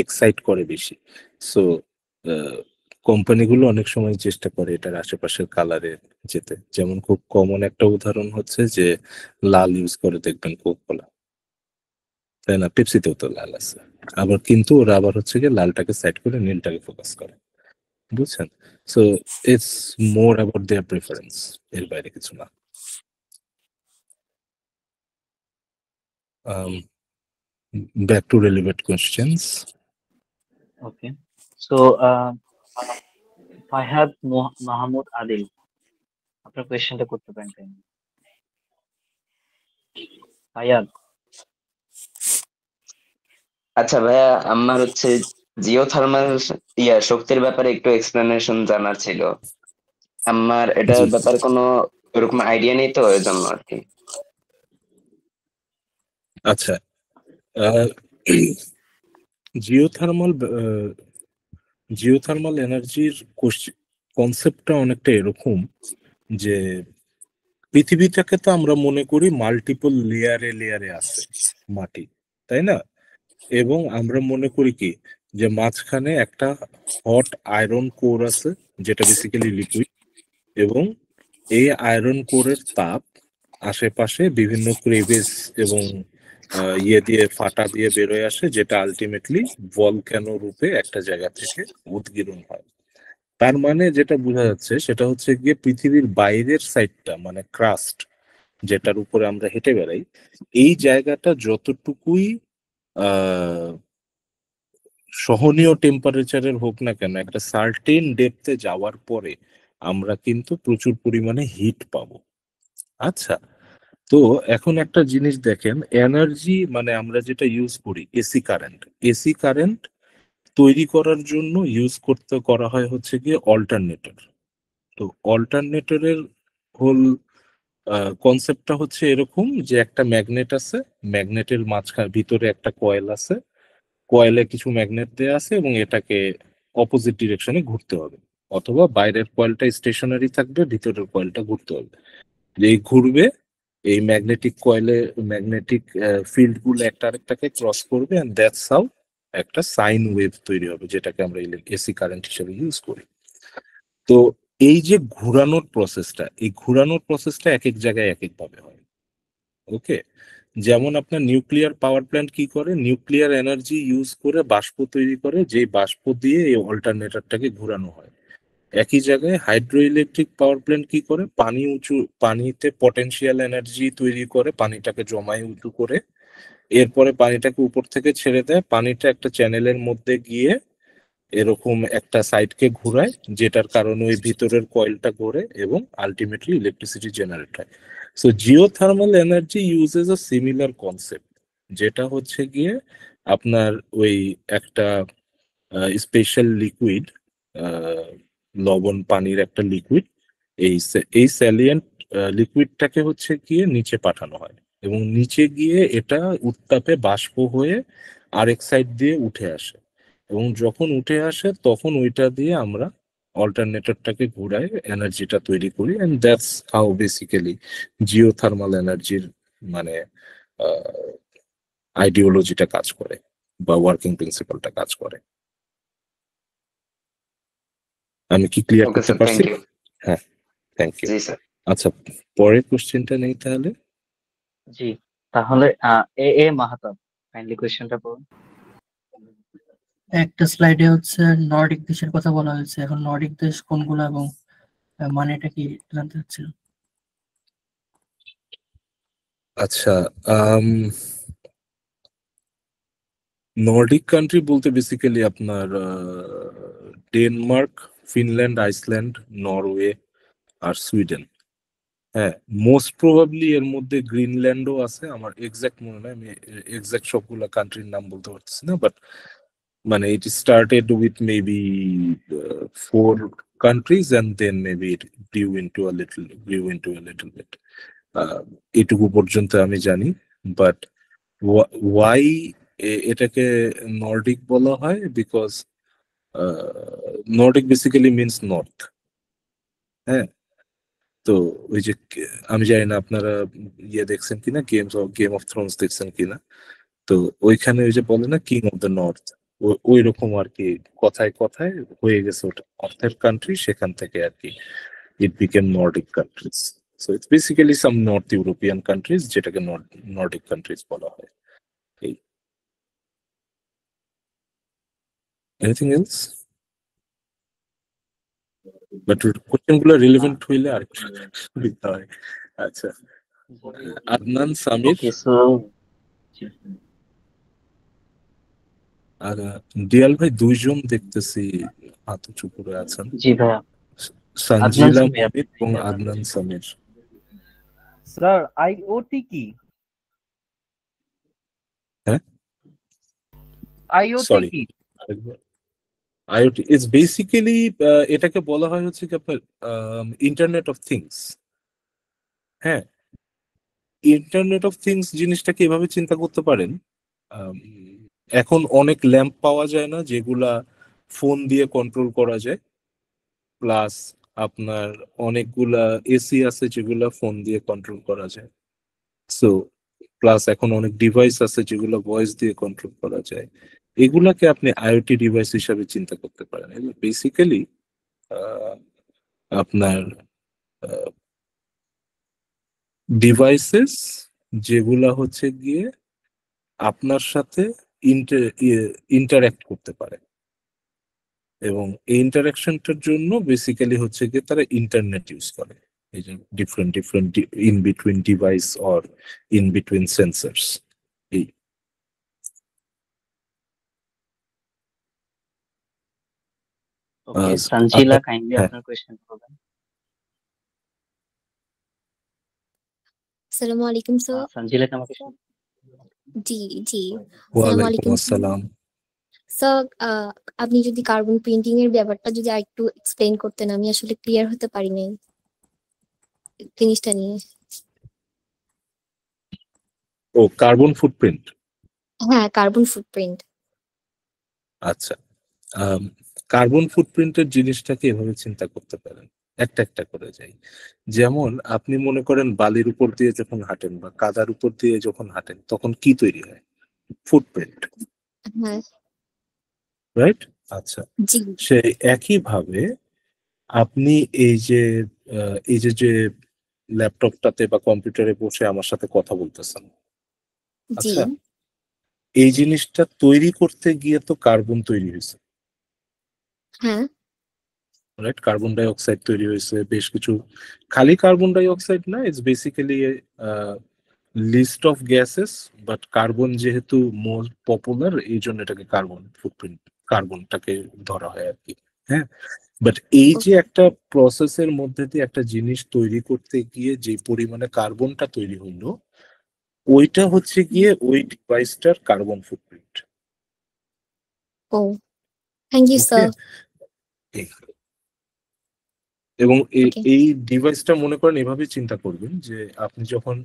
এক্সাইট করে বেশি। সো কোম্পানিগুলো অনেক সময় চেষ্টা করে এটার আশেপাশের কালারে যেতে। যেমন খুব কমন একটা উদাহরণ হচ্ছে যে লাল ইউজ করে দেখবেন কোক কোলা, তাই না? পেপসিতেও তো লাল আছে। আবার কিন্তু ওরা আবার হচ্ছে গিয়ে লালটাকে সাইড করে নীলটাকে ফোকাস করে, বুঝছেন? So it's more about their preference, এর বাইরে কিছু না। Back to relevant questions. Okay, so Fahad Mahmud Adil, আপনার কোয়েশ্চেনটা করতে পারেন কাইন্ডলি। ফায়াদ। আচ্ছা ভাইয়া, আমার হচ্ছে জিওথার্মাল শক্তির ব্যাপারে একটু এক্সপ্লেনেশন জানার ছিল। আমার এটার জি, ব্যাপারে কোনো ওরকম আইডিয়া নেই, তো এর জন্য আর কি। আচ্ছা। জিওথার্মাল জিওথার্মাল এনার্জির কনসেপ্টটা অনেকটা এরকম যে পৃথিবীটাকে তো আমরা মনে করি মাল্টিপল লেয়ারে লেয়ারে আছে মাটি, তাই না? এবং আমরা মনে করি কি যে মাঝখানে একটা হট আয়রন কোর আছে, যেটা বেসিক্যালি লিকুইড, এবং এই আয়রন কোরের তাপ আশেপাশে বিভিন্ন ক্রেভিস এবং ইয়ে দিয়ে ফাটা দিয়ে বেরোয় আসে, যেটা আলটিমেটলি ভলক্যানো রূপে একটা জায়গা থেকে উদগীরণ হয়। তার মানে যেটা বোঝা যাচ্ছে সেটা হচ্ছে গিয়ে পৃথিবীর বাইরের সাইডটা মানে ক্রাস্ট, যেটার উপরে আমরা হেঁটে বেড়াই, এই জায়গাটা যতটুকুই আহ সহনীয় টেম্পারেচারের হোক না কেন, একটা সার্টেন ডেপথে যাওয়ার পরে আমরা কিন্তু প্রচুর পরিমাণে হিট পাবো। আচ্ছা, তো এখন একটা জিনিস দেখেন, এনার্জি মানে আমরা যেটা ইউজ করি এসি কারেন্ট তৈরি করার জন্য করা হয় হচ্ছে গিয়ে অল্টারনেটর। তো অল্টারনেটরের হোল কনসেপ্টটা হচ্ছে এরকম যে একটা ম্যাগনেট আছে, ম্যাগনেটের মাঝখানে ভিতরে একটা কয়েল আছে, কয়েলে কিছু ম্যাগনেট দেয়া আছে এবং এটাকে অপোজিট ডিরেকশনে ঘুরতে হবে, অথবা বাইরের কয়েলটা স্টেশনারি থাকবে, ভিতরের কয়েলটা ঘুরতে হবে। এই ঘুরবে, এই ম্যাগনেটিক ফিল্ড গুলো একটা আরেকটাকে ক্রস করবে, এন্ড দ্যাটস হাউ একটা সাইন ওয়েভ তৈরি হবে, যেটাকে আমরা এসি কারেন্ট হিসেবে ইউজ করি। তো এই যে ঘোরানোর প্রসেসটা এক এক জায়গায় এক এক ভাবে হয়। ওকে, যেমন আপনার নিউক্লিয়ার পাওয়ার প্ল্যান্ট কি করে, নিউক্লিয়ার এনার্জি ইউজ করে বাষ্প তৈরি করে, যেই বাষ্প দিয়ে এই অল্টারনেটরটাকে ঘোরানো হয়। একই জায়গায় হাইড্রো ইলেকট্রিক পাওয়ার প্ল্যান্ট কি করে, পানিতে পটেনশিয়াল এনার্জি তৈরি করে, পানিটাকে জমায় উঁচু করে, এরপরে পানিটাকে উপর থেকে ছেড়ে দেয়, পানিটা একটা চ্যানেলের মধ্যে গিয়ে এরকম একটা সাইডকে ঘুরায়, যেটার কারণে ওই ভিতরের কয়েলটা ঘোরে এবং আলটিমেটলি ইলেকট্রিসিটি জেনারেট হয়। সো জিওথার্মাল এনার্জি ইউজেস আ সিমিলার কনসেপ্ট, যেটা হচ্ছে গিয়ে আপনার ওই একটা স্পেশাল লিকুইড, লবণ পানির একটা লিকুইড, এই স্যালিয়েন্ট লিকুইডটাকে হচ্ছে গিয়ে নিচে পাঠানো হয় এবং নিচে গিয়ে এটা উত্তাপে বাষ্প হয়ে আরেক সাইড দিয়ে উঠে আসে, এবং যখন উঠে আসে তখন ওইটা দিয়ে আমরা অল্টারনেটরটাকে ঘুরায় এনার্জিটা তৈরি করি, and that's how basically geothermal এনার্জির মানে আইডিওলজিটা কাজ করে বা ওয়ার্কিং প্রিন্সিপালটা কাজ করে। আমি কি ক্লিয়ার ওকে করতে স্যার, পারছি? Thank you. হ্যাঁ, থ্যাংক ইউ। জি স্যার। আচ্ছা, পরের কোশ্চেনটা নেই তাহলে। জি, তাহলে এ এ মাহাতাব, কাইন্ডলি কোয়েশ্চেনটা পড়ুন। একটা স্লাইডে হচ্ছে নর্ডিক দেশের কথা বলা হয়েছে, এখন নর্ডিক দেশ কোনগুলো এবং মানেটা কি জানতে চাচ্ছিল। আচ্ছা, নর্ডিক কান্ট্রি বলতে বেসিক্যালি আপনার ডেনমার্ক, ফিনল্যান্ড, আইসল্যান্ড, নরওয়ে আর সুইডেন। হ্যাঁ, মোস্ট প্রবাবলি এর মধ্যে গ্রিনল্যান্ডও আছে, আমার এক্সাক্ট মনে নাই, আমি এক্সাক্ট সবগুলা কান্ট্রির নাম বলতে পারতেছি না, বাট মানে it started with maybe 4 countries and then maybe it grew into a little bit. এটুকু পর্যন্ত আমি জানি, বাট ওয়াই এটাকে নর্ডিক বলা হয়, because Nordic basically means north. হ্যাঁ, তো ওই যে আমি জানি না আপনারা দেখছেন কিনা, গেম অফ থ্রোনস দেখছেন কিনা, তো ওইখানে ওই যে বলে না কিং অফ দ্য নর্থ, ওই রকম আর কি, কথায় কথায় হয়ে গেছে ওটা নর্থের কান্ট্রি, সেখান থেকে আর কি ইট became Nordic countries. So it's basically some north European countries, যেটাকে নর্ডিক কান্ট্রিজ বলা হয়। এই, এনিথিং এলস? বাট কোশ্চেন গুলো রিলেভেন্ট হইলে আর একটু সুবিধা হয়। আচ্ছা, আদনান সামির ওকে, সো আর দিয়াল ভাই, দুইজন দেখতেছি হাত উঁচু করে আছেন, জি ভাইয়া, আদনান সঞ্জিলা সামির, মমিন এবং আদনান সামির। স্যার আইওটি কি? হ্যাঁ, আইওটি সরি, কি? আইওটি ইজ বেসিক্যালি, এটাকে বলা হয় হচ্ছে কি আপনার ইন্টারনেট অফ থিংস। হ্যাঁ, ইন্টারনেট অফ থিংস জিনিসটাকে এভাবে চিন্তা করতে পারেন, আম, এখন অনেক ল্যাম্প পাওয়া যায় না যেগুলা ফোন দিয়ে কন্ট্রোল করা যায়, প্লাস আপনার অনেকগুলা এসি আছে যেগুলা ফোন দিয়ে কন্ট্রোল করা যায়। সো প্লাস এখন অনেক ডিভাইস আছে যেগুলো ভয়েস দিয়ে কন্ট্রোল করা যায়, এগুলাকে আপনি আইওটি ডিভাইস হিসাবে চিন্তা করতে পারেন। বেসিক্যালি আপনার ডিভাইসেস যেগুলা হচ্ছে গিয়ে আপনার সাথে ইন্টারঅ্যাক্ট করতে পারে, এবং এই ইন্টারাকশনটার জন্য বেসিক্যালি হচ্ছে গিয়ে তারা ইন্টারনেট ইউজ করে, এই যে different different in between device or in between sensors. এই ওকে, আহ, সঞ্জিলা আপনার কাইন্ডলি হ্যাঁ আপনার কোয়েশ্চেন করবেন। আসসালামু আলাইকুম স্যার। সঞ্জিলাকে আমাকে জি জি, আসসালামু ওয়ালাইকুম আলাইকুম স্যার। আসসালাম। স্যার আপনি যদি কার্বন প্রিন্টিং এর ব্যাপারটা যদি আরেকটু এক্সপ্লেইন করতেন, আমি আসলে ক্লিয়ার হতে পারি নাই জিনিসটা নিয়ে। ও কার্বন ফুটপ্রিন্ট, হ্যাঁ, কার্বন ফুটপ্রিন্ট। আচ্ছা। কার্বন ফুটপ্রিন্টের জিনিসটাকে এভাবে চিন্তা করতে পারেন, একটা একটা করে যাই। যেমন আপনি মনে করেন বালির উপর দিয়ে যখন হাঁটেন বা কাদার উপর দিয়ে যখন হাঁটেন তখন কি তৈরি হয়? ফুটপ্রিন্ট, হ্যাঁ রাইট? আচ্ছা, জি সেই একইভাবে আপনি এই যে যে ল্যাপটপটাতে বা কম্পিউটারে বসে আমার সাথে কথা বলতেছেন, জি আচ্ছা, এই জিনিসটা তৈরি করতে গিয়ে তো কার্বন তৈরি হয়েছে, হ্যাঁ রাইট? কার্বন ডাই অক্সাইড তৈরি হয়েছে, বেশ কিছু। খালি কার্বন ডাই অক্সাইড না, it's basically list of gases, but carbon যেহেতু মোস্ট পপুলার এই জন্য এটাকে কার্বন ফুটপ্রিন্ট, কার্বনটাকে ধরা হয় আর কি। হ্যাঁ, বাট এই যে একটা প্রসেসের মধ্যে দিয়ে একটা জিনিস তৈরি করতে গিয়ে যে পরিমাণে কার্বনটা তৈরি হইলো, ওইটা হচ্ছে গিয়ে ওই ডিভাইসটার carbon footprint. Oh thank you okay, sir. এবং ওকে এই ডিভাইসটা মনে করেন এভাবে চিন্তা করবেন যে আপনি যখন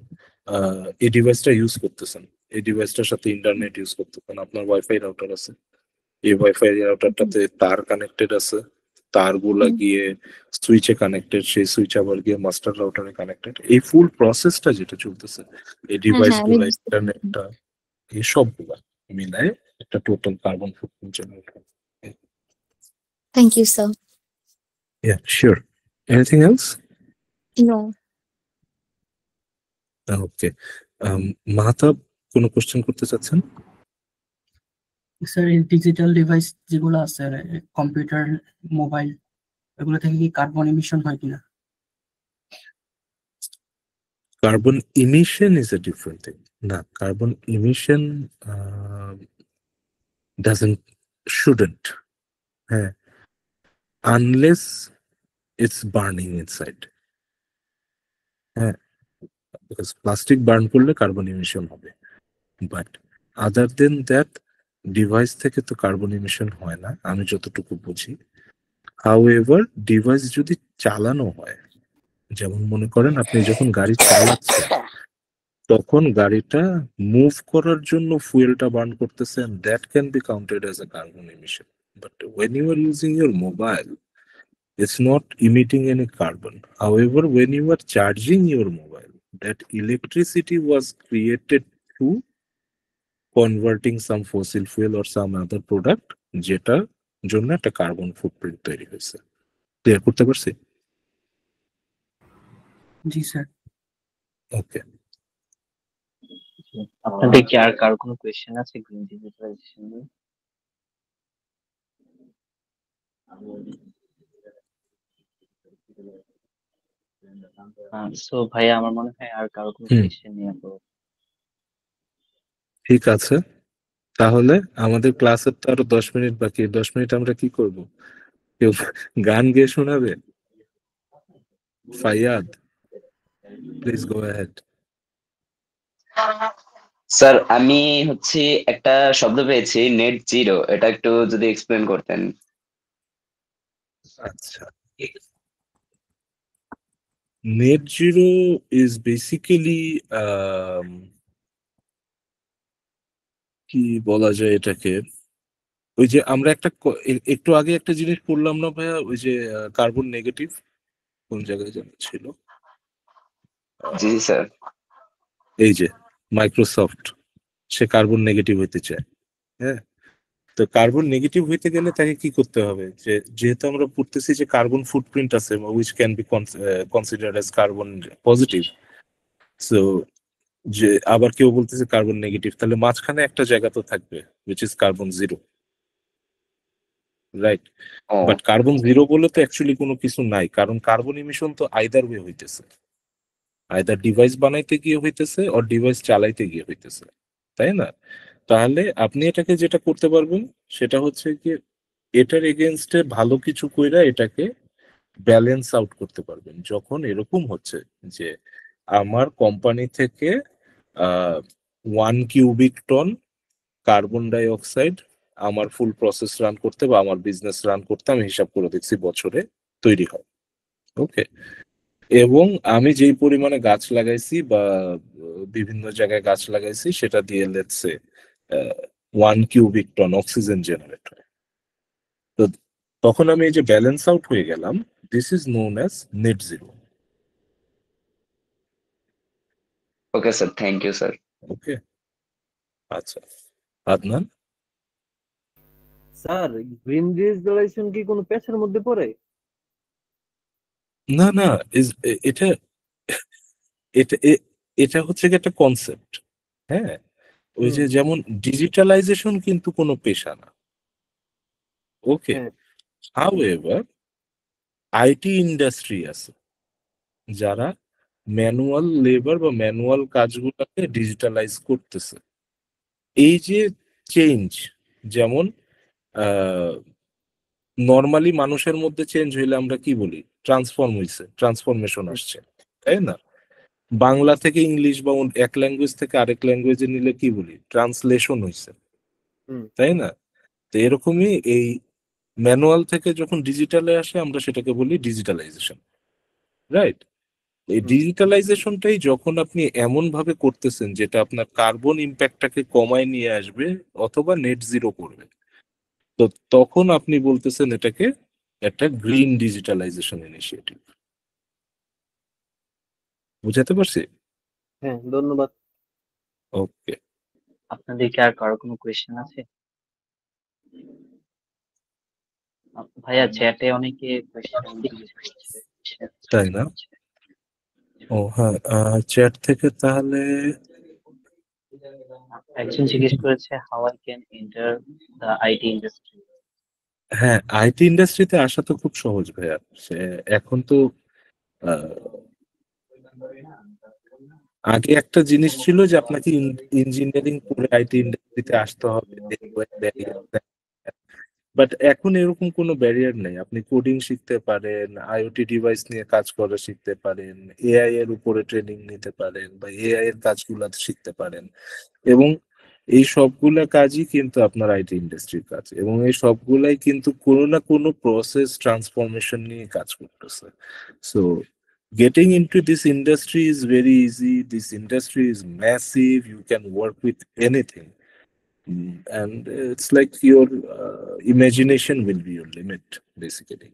এই ডিভাইসটা ইউজ করতেছেন, এই ডিভাইসটার সাথে ইন্টারনেট ইউজ করতেছেন, আপনার ওয়াইফাই রাউটার আছে, এই ওয়াইফাই রাউটারটাতে তার কানেক্টেড আছে, তারগুলা গিয়ে সুইচে কানেক্টেড, সেই সুইচ আবার গিয়ে মাস্টার রাউটারে কানেক্টেড। এই ফুল প্রসেসটা যেটা চলতেছে, এই হ্যাঁ ডিভাইস হ্যাঁ আমি গুলা, বুঝতে পারছি। ইন্টারনেটটা, এই সবগুলা মিলায় একটা টোটাল কার্বন ফুটপ্রিন্ট জেনারেট করে। Thank you sir. Yeah, sure. Anything else? No okay, Mahtab কোনো কোশ্চেন করতে চাচ্ছেন? স্যার এই ডিজিটাল ডিভাইস যেগুলো আছে কম্পিউটার, মোবাইল, এগুলো থেকে কি কার্বন এমিশন হয় কিনা? Carbon emission is a different thing. না, carbon emission shouldn't, হ্যাঁ, unless it's burning inside. হ্যাঁ, because প্লাস্টিক বার্ন করলে কার্বন ইমিশন হবে, but other than that device থেকে তো কার্বন ইমিশন হয় না আমি যতটুকু বুঝি। হাউএভার ডিভাইস যদি চালানো হয়, যেমন মনে করেন আপনি যখন গাড়ি চালাচ্ছেন তখন গাড়িটা মুভ করার জন্য ফুয়েলটা বার্ন করতেছেন, that can be counted as a carbon emission. But when you are using your mobile, it's not emitting any carbon. However, when you are charging your mobile, that electricity was created through converting some fossil fuel or some other product, যেটা জন্য একটা কার্বন ফুটপ্রিন্ট তৈরি হয়েছে। ক্লিয়ার করতে পারছি? জি স্যার। ওকে, আপনাদের কি আর কারো কোনো কোয়েশ্চেন আছে গ্রিন ডিজিটালাইজেশন নিয়ে? সো ভাইয়া আমার মনে হয় আর কারো কোনো কোয়েশ্চেন নেই আপু। ঠিক আছে, তাহলে আমাদের ক্লাসের তো আরো 10 মিনিট বাকি। 10 মিনিট আমরা কি করব? কেউ গান গেয়ে শোনাবে? ফাইয়াদ, প্লিজ গো অ্যাহেড। স্যার আমি হচ্ছে একটা শব্দ পেয়েছি, নেট জিরো, এটা একটু যদি এক্সপ্লেন করতেন। আচ্ছা, নেট জিরো ইজ বেসিক্যালি কি বলা যায় এটাকে, ওই যে আমরা একটু আগে একটা জিনিস পড়লাম না ভাইয়া, ওই যে কার্বন নেগেটিভ, কোন জায়গায় যেন ছিল? জি স্যার। এই যে মাইক্রোসফট, সে কার্বন নেগেটিভ হইতে চায়। হ্যাঁ, তো কার্বন নেগেটিভ হইতে গেলে তাকে কি করতে হবে, যে যেহেতু আমরা পড়তেছি যে কার্বন ফুটপ্রিন্ট আছে which can be considered as carbon positive, so যে আবার কেউ বলতেছে কার্বন নেগেটিভ, তাহলে মাঝখানে একটা জায়গা তো থাকবে which is carbon zero. Right? Oh but carbon zero বলে তো অ্যাকচুয়ালি কোনো কিছু নাই, কারণ কার্বন ইমিশন তো আইদার ওয়ে হইতেছে, আইদার ডিভাইস বানাইতে গিয়ে হইতেছে আর ডিভাইস চালাইতে গিয়ে হইতেছে, তাই না? তাহলে আপনি এটাকে যেটা করতে পারবেন সেটা হচ্ছে কি, এটার এগেনস্টে ভালো কিছু কইরা এটাকে ব্যালেন্স আউট করতে পারবেন। যখন এরকম হচ্ছে যে আমার কোম্পানি থেকে 1 cubic ton carbon die oxide আমার ফুল প্রসেস রান করতে বা আমার বিজনেস রান করতে, আমি হিসাব করে দেখছি বছরে তৈরি হয়। ওকে, এবং আমি যেই পরিমাণে গাছ লাগাইছি বা বিভিন্ন জায়গায় গাছ লাগাইছি সেটা দিয়ে let's say 1 cubic ton oxygen generate হয়। তো তখন আমি এই যে ব্যালেন্স আউট হয়ে গেলাম, this is known as net zero. Okay sir, thank you sir. Okay, আচ্ছা আদনান। স্যার, গ্রিন ডিজিটালাইজেশন কি কোনো পেশার মধ্যে পড়ে? না না, এটা এটা এটা হচ্ছে কি একটা কনসেপ্ট। হ্যাঁ, ওই যে হুম। যেমন ডিজিটালাইজেশন কিন্তু কোনো পেশা না। ওকে, হ্যাঁ। হাউএভার আইটি ইন্ডাস্ট্রি আছে যারা ম্যানুয়াল লেবার বা ম্যানুয়াল কাজগুলোকে ডিজিটালাইজ করতেছে। এই যে চেঞ্জ, যেমন নর্মালি মানুষের মধ্যে চেঞ্জ হইলে আমরা কি বলি, ট্রান্সফর্ম হইছে, ট্রান্সফরমেশন আসছে, তাই না? বাংলা থেকে ইংলিশ বা এক ল্যাঙ্গুয়েজ থেকে আরেক ল্যাঙ্গুয়েজে নিলে কি বলি, ট্রান্সলেশন হইছে, হুম। তাই না? তো এরকমই এই ম্যানুয়াল থেকে যখন ডিজিটালে আসে আমরা সেটাকে বলি ডিজিটালাইজেশন, রাইট? এই হুম। ডিজিটালাইজেশনটাই যখন আপনি এমন ভাবে করতেছেন যেটা আপনার কার্বন ইম্প্যাক্টটাকে কমায় নিয়ে আসবে অথবা নেট জিরো করবে, তো তখন আপনি বলতেছেন এটাকে একটা গ্রিন ডিজিটালাইজেশন ইনিশিয়েটিভ। বুঝাতে পারছি? হ্যাঁ, ধন্যবাদ। ওকে, আপনাদের কি আর কারো কোনো কোয়েশ্চেন আছে? ভাইয়া চ্যাটে অনেকে কোয়েশ্চেন জিজ্ঞেস করছে। তাই না? ও হ্যাঁ, চ্যাট থেকে তাহলে একজন জিজ্ঞেস করেছে how I can enter the IT industry. হ্যাঁ, আইটি ইন্ডাস্ট্রিতে আসা তো খুব সহজ ভাইয়া। সে এখন তো আহ, আগে একটা জিনিস ছিল যে আপনাকে ইঞ্জিনিয়ারিং পড়ে আইটি ইন্ডাস্ট্রিতে আসতে হবে, বাট এখন এরকম কোনো ব্যারিয়ার নেই। আপনি কোডিং শিখতে পারেন, আইওটি ডিভাইস নিয়ে কাজ করা শিখতে পারেন, এআই এর উপরে ট্রেনিং নিতে পারেন বা এআই এর কাজগুলো শিখতে পারেন, এবং এই সবগুলা কাজই কিন্তু আপনার আইটি ইন্ডাস্ট্রির কাজ, এবং এই সবগুলাই কিন্তু কোনো না কোনো প্রসেস ট্রান্সফরমেশন নিয়ে কাজ করতেছে। So getting into this industry is very easy, this industry is massive, you can work with anything, and it's like your imagination will be your limit basically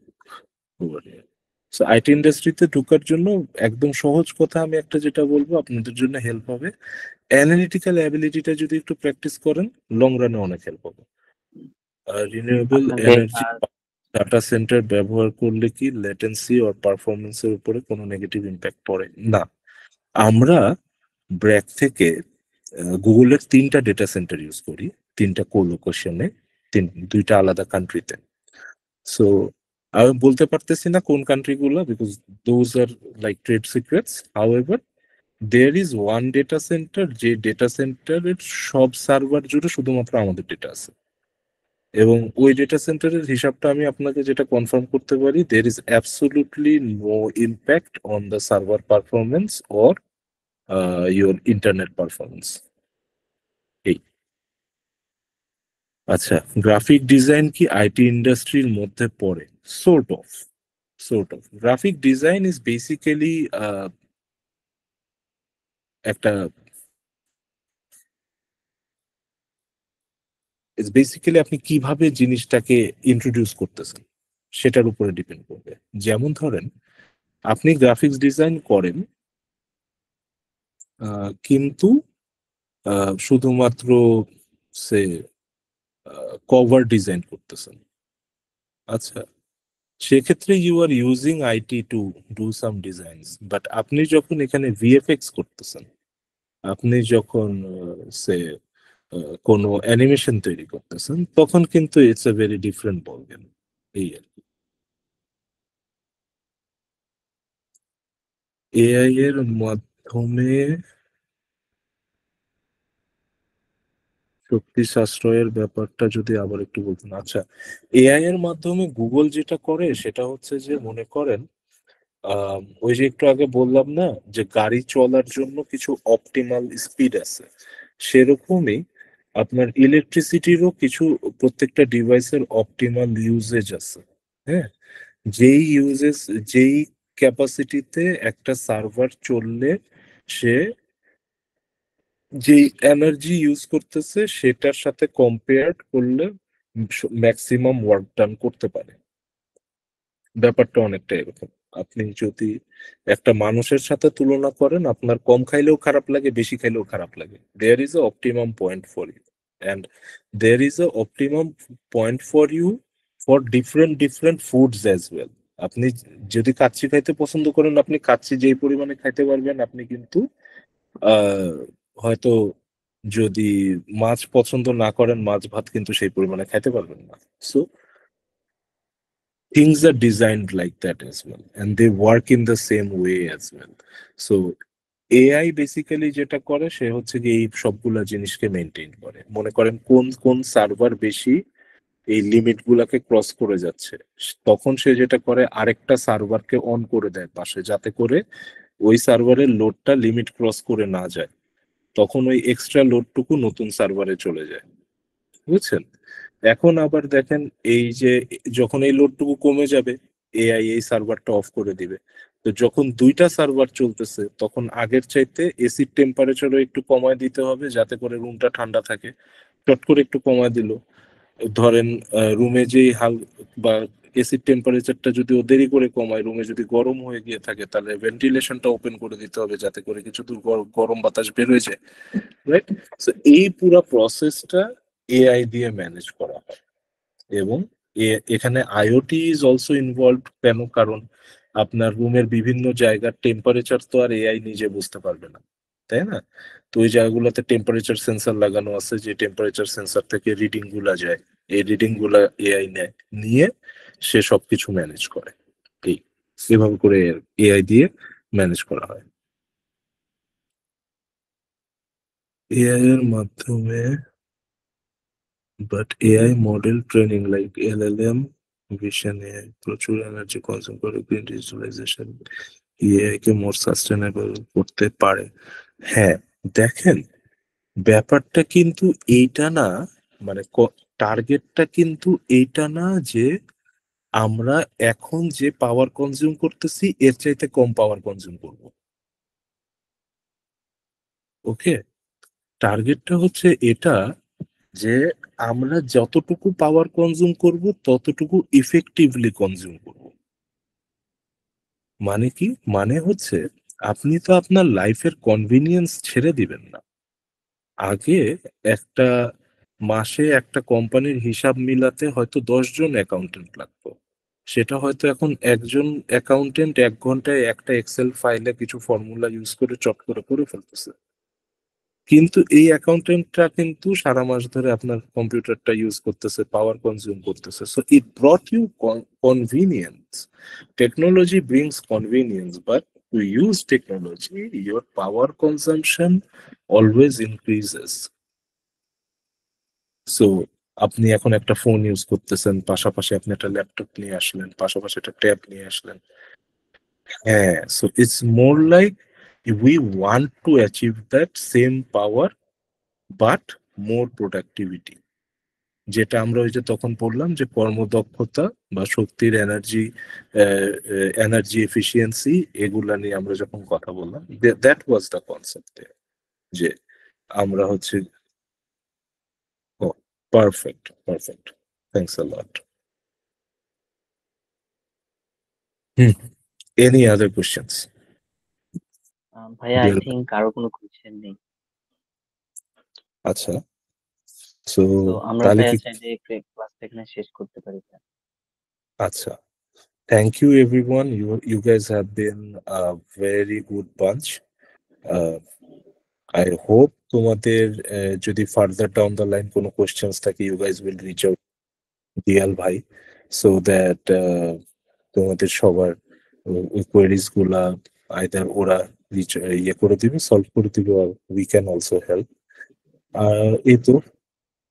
over here. So IT ইন্ডাস্ট্রিতে ঢোকার জন্য একদম সহজ কথা আমি একটা যেটা বলবো আপনাদের জন্য হেল্প হবে, অ্যানালিটিক্যাল অ্যাবিলিটিটা যদি একটু প্র্যাকটিস করেন লং রানে অনেক হেল্প হবে। রিনিউয়েবল আপনাদের এনার্জি ডাটা সেন্টার ব্যবহার করলে কি লেটেন্সি আর পারফরমেন্সের উপরে কোনো নেগেটিভ ইম্প্যাক্ট পড়ে না। আমরা ব্র্যাক থেকে গুগলের 3টা ডেটা সেন্টার ইউজ করি, 3টা কোলোকেশনে, 2টা আলাদা কান্ট্রিতে। সো আমি বলতে পারতেছি না কোন কান্ট্রি গুলো, because those are like trade secrets. However there is one data centre, যে ডেটা সেন্টারের সব সার্ভার জুড়ে শুধুমাত্র আমাদের ডেটা আছে, এবং ওই ডেটা সেন্টারের হিসাবটা আমি আপনাকে যেটা কনফার্ম করতে পারি, there is absolutely no impact on the server performance or your internet performance. এই আচ্ছা, গ্রাফিক ডিজাইন কি আইটি ইন্ডাস্ট্রির মধ্যে পড়ে? Sort of graphic design is basically একটা আপনি কিভাবে জিনিসটাকে ইন্ট্রোডিউস করতেছেন সেটার উপরে ডিপেন্ড করবে। যেমন ধরেন আপনি গ্রাফিক্স ডিজাইন করেন, কিন্তু শুধুমাত্র সে কভার ডিজাইন করতেছেন, আচ্ছা, সেক্ষেত্রে you are using IT to do some designs. But আপনি যখন এখানে ভিএফএক্স করতেছেন, আপনি যখন সে কোনো অ্যানিমেশন তৈরি করতেছেন, তখন কিন্তু it's a very different ball game. এই আর কি। এআই এর মাধ্যমে শক্তি সাশ্রয়ের ব্যাপারটা যদি আবার একটু বলতেন। আচ্ছা, এআই এর মাধ্যমে গুগল যেটা করে সেটা হচ্ছে যে, মনে করেন ওই যে একটু আগে বললাম না যে গাড়ি চলার জন্য কিছু অপটিমাল স্পিড আছে, সেরকমই আপনার ইলেকট্রিসিটিরও কিছু প্রত্যেকটা ডিভাইসের অপটিমাল ইউজেজ আছে। হ্যাঁ, যেই ক্যাপাসিটিতে একটা সার্ভার চললে সে যেই এনার্জি ইউজ করতেছে সেটার সাথে কম্পেয়ার করলে ম্যাক্সিমাম ওয়ার্ক ডান করতে পারে। ব্যাপারটা অনেকটা এরকম। আপনি যদি একটা মানুষের সাথে তুলনা করেন, আপনার কম খাইলেও খারাপ লাগে, বেশি খাইলেও খারাপ লাগে। There is a optimum point for you, and there is a optimum point for you for different different foods as well. আপনি যদি কাচ্চি খাইতে পছন্দ করেন, আপনি কাচ্চি যেই পরিমাণে খাইতে পারবেন, আপনি কিন্তু হয়তো যদি মাছ পছন্দ না করেন, মাছ ভাত কিন্তু সেই পরিমাণে খাইতে পারবেন না। So things are designed like that as well, and they work in the same way as well. So AI basically যেটা করে সে হচ্ছে যে এই সবগুলা জিনিসকে মেনটেন করে। মনে করেন কোন কোন সার্ভার বেশি এই লিমিট গুলাকে ক্রস করে যাচ্ছে, তখন সে যেটা করে আরেকটা সার্ভারকে অন করে দেয় পাশে, যাতে করে ওই সার্ভারের লোডটা লিমিট ক্রস করে না যায়। তখন ওই এক্সট্রা লোডটুকু নতুন সার্ভারে চলে যায়, বুঝছেন? এখন আবার দেখেন, এই যে যখন এই লোডটুকু কমে যাবে, এআই এই সার্ভারটা অফ করে দিবে। তো যখন দুইটা সার্ভার চলতেছে, তখন আগের চাইতে এসির টেম্পারেচারও একটু কমায় দিতে হবে, যাতে করে রুমটা ঠান্ডা থাকে। চট করে একটু কমায় দিল, ধরেন রুমে যেই বা এসির টেম্পারেচারটা যদি ও দেরি করে কমায়, রুমে যদি গরম হয়ে গিয়ে থাকে, তাহলে ভেন্টিলেশনটা ওপেন করে দিতে হবে, যাতে করে কিছু দূর গরম বাতাস বের হয়ে যায়, রাইট? সো এই পুরো প্রসেসটা এআই দিয়ে ম্যানেজ করা হয়। এবং এখানে আইওটি ইজ অলসো ইনভলভ। কেন? কারণ আপনার রুমের বিভিন্ন জায়গার টেম্পারেচার তো আর এআই নিজে বুঝতে পারবে না, তাই না? তো ওই জায়গাগুলোতে টেম্পারেচার সেন্সর লাগানো আছে, যে টেম্পারেচার সেন্সর থেকে রিডিং গুলা যায়, এই রিডিং গুলা এআই নেয়, নিয়ে সে সবকিছু ম্যানেজ করে। এই এভাবে করে এআই দিয়ে ম্যানেজ করা হয় এআই এর মাধ্যমে। But AI model training like LLM, vision AI প্রচুর এনার্জি কনজিউম করে। গ্রিন ডিজিটালাইজেশন এআই কে মোর সাস্টেনেবল করতে পারে। হ্যাঁ, দেখেন, ব্যাপারটা কিন্তু এইটা না, মানে টার্গেটটা কিন্তু এইটা না যে আমরা এখন যে পাওয়ার কনজিউম করতেছি এর চাইতে কম পাওয়ার কনজিউম করব। ওকে, টার্গেটটা হচ্ছে এটা যে আমরা যতটুকু পাওয়ার কনজিউম করব ততটুকু ইফেক্টিভলি কনজিউম করব। মানে কি? মানে হচ্ছে আপনি তো আপনার লাইফের কনভিনিয়েন্স ছেড়ে দিবেন না। আগে একটা মাসে একটা কোম্পানির হিসাব মিলাতে হয়তো 10 জন অ্যাকাউন্টেন্ট লাগতো, সেটা হয়তো এখন একজন অ্যাকাউন্টেন্ট 1 ঘন্টায় একটা এক্সেল ফাইলে কিছু ফর্মুলা ইউজ করে চট করে করে ফেলতেছে। কিন্তু এই অ্যাকাউন্টেন্টটা কিন্তু সারা মাস ধরে আপনার কম্পিউটারটা ইউজ করতেছে, পাওয়ার কনজিউম করতেছে। So it brought you convenience. Technology brings convenience, but to use technology your power consumption always increases. So আপনি এখন একটা ফোন ইউজ করতেছেন, পাশাপাশি আপনি একটা ল্যাপটপ নিয়ে আসলেন, পাশাপাশি একটা ট্যাব নিয়ে আসলেন। হ্যাঁ, so it's more like we want to achieve that same power but more productivity. যেটা আমরা ওই যে তখন বললাম যে কর্মদক্ষতা বা শক্তির এনার্জি এফিসিয়েন্সি, এগুলা নিয়ে আমরা যখন কথা বললাম, দ্যাট ওয়াজ দ্য কনসেপ্ট, যে আমরা হচ্ছে perfect perfect, thanks a lot. Any other questions? ভাইয়া আই থিঙ্ক কারো কোনো কোয়েশ্চেন নেই। আচ্ছা, সো তো আমরা তাহলে ভাইয়া কি? চাইলে ক্লাসটা এখানে শেষ করতে পারি ভাইয়া। আচ্ছা, thank you everyone. You guys have been a very good bunch. I hope তোমাদের যদি ফার্দার ডাউন দ্য লাইন কোনো কোয়েশ্চেন্স থাকে you guys will reach out দিয়াল ভাই সো দ্যাট তোমাদের সবার ওই কোয়েরিজ গুলা আইদার ওরা ইয়ে করে দিবে, সলভ করে দিবে, উই ক্যান অলসো হেল্প। এই তো,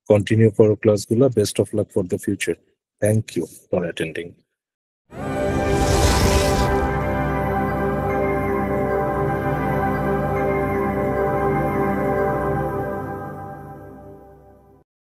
কন্টিনিউ করো ক্লাসগুলো। Best of luck for the future. Thank you for attending.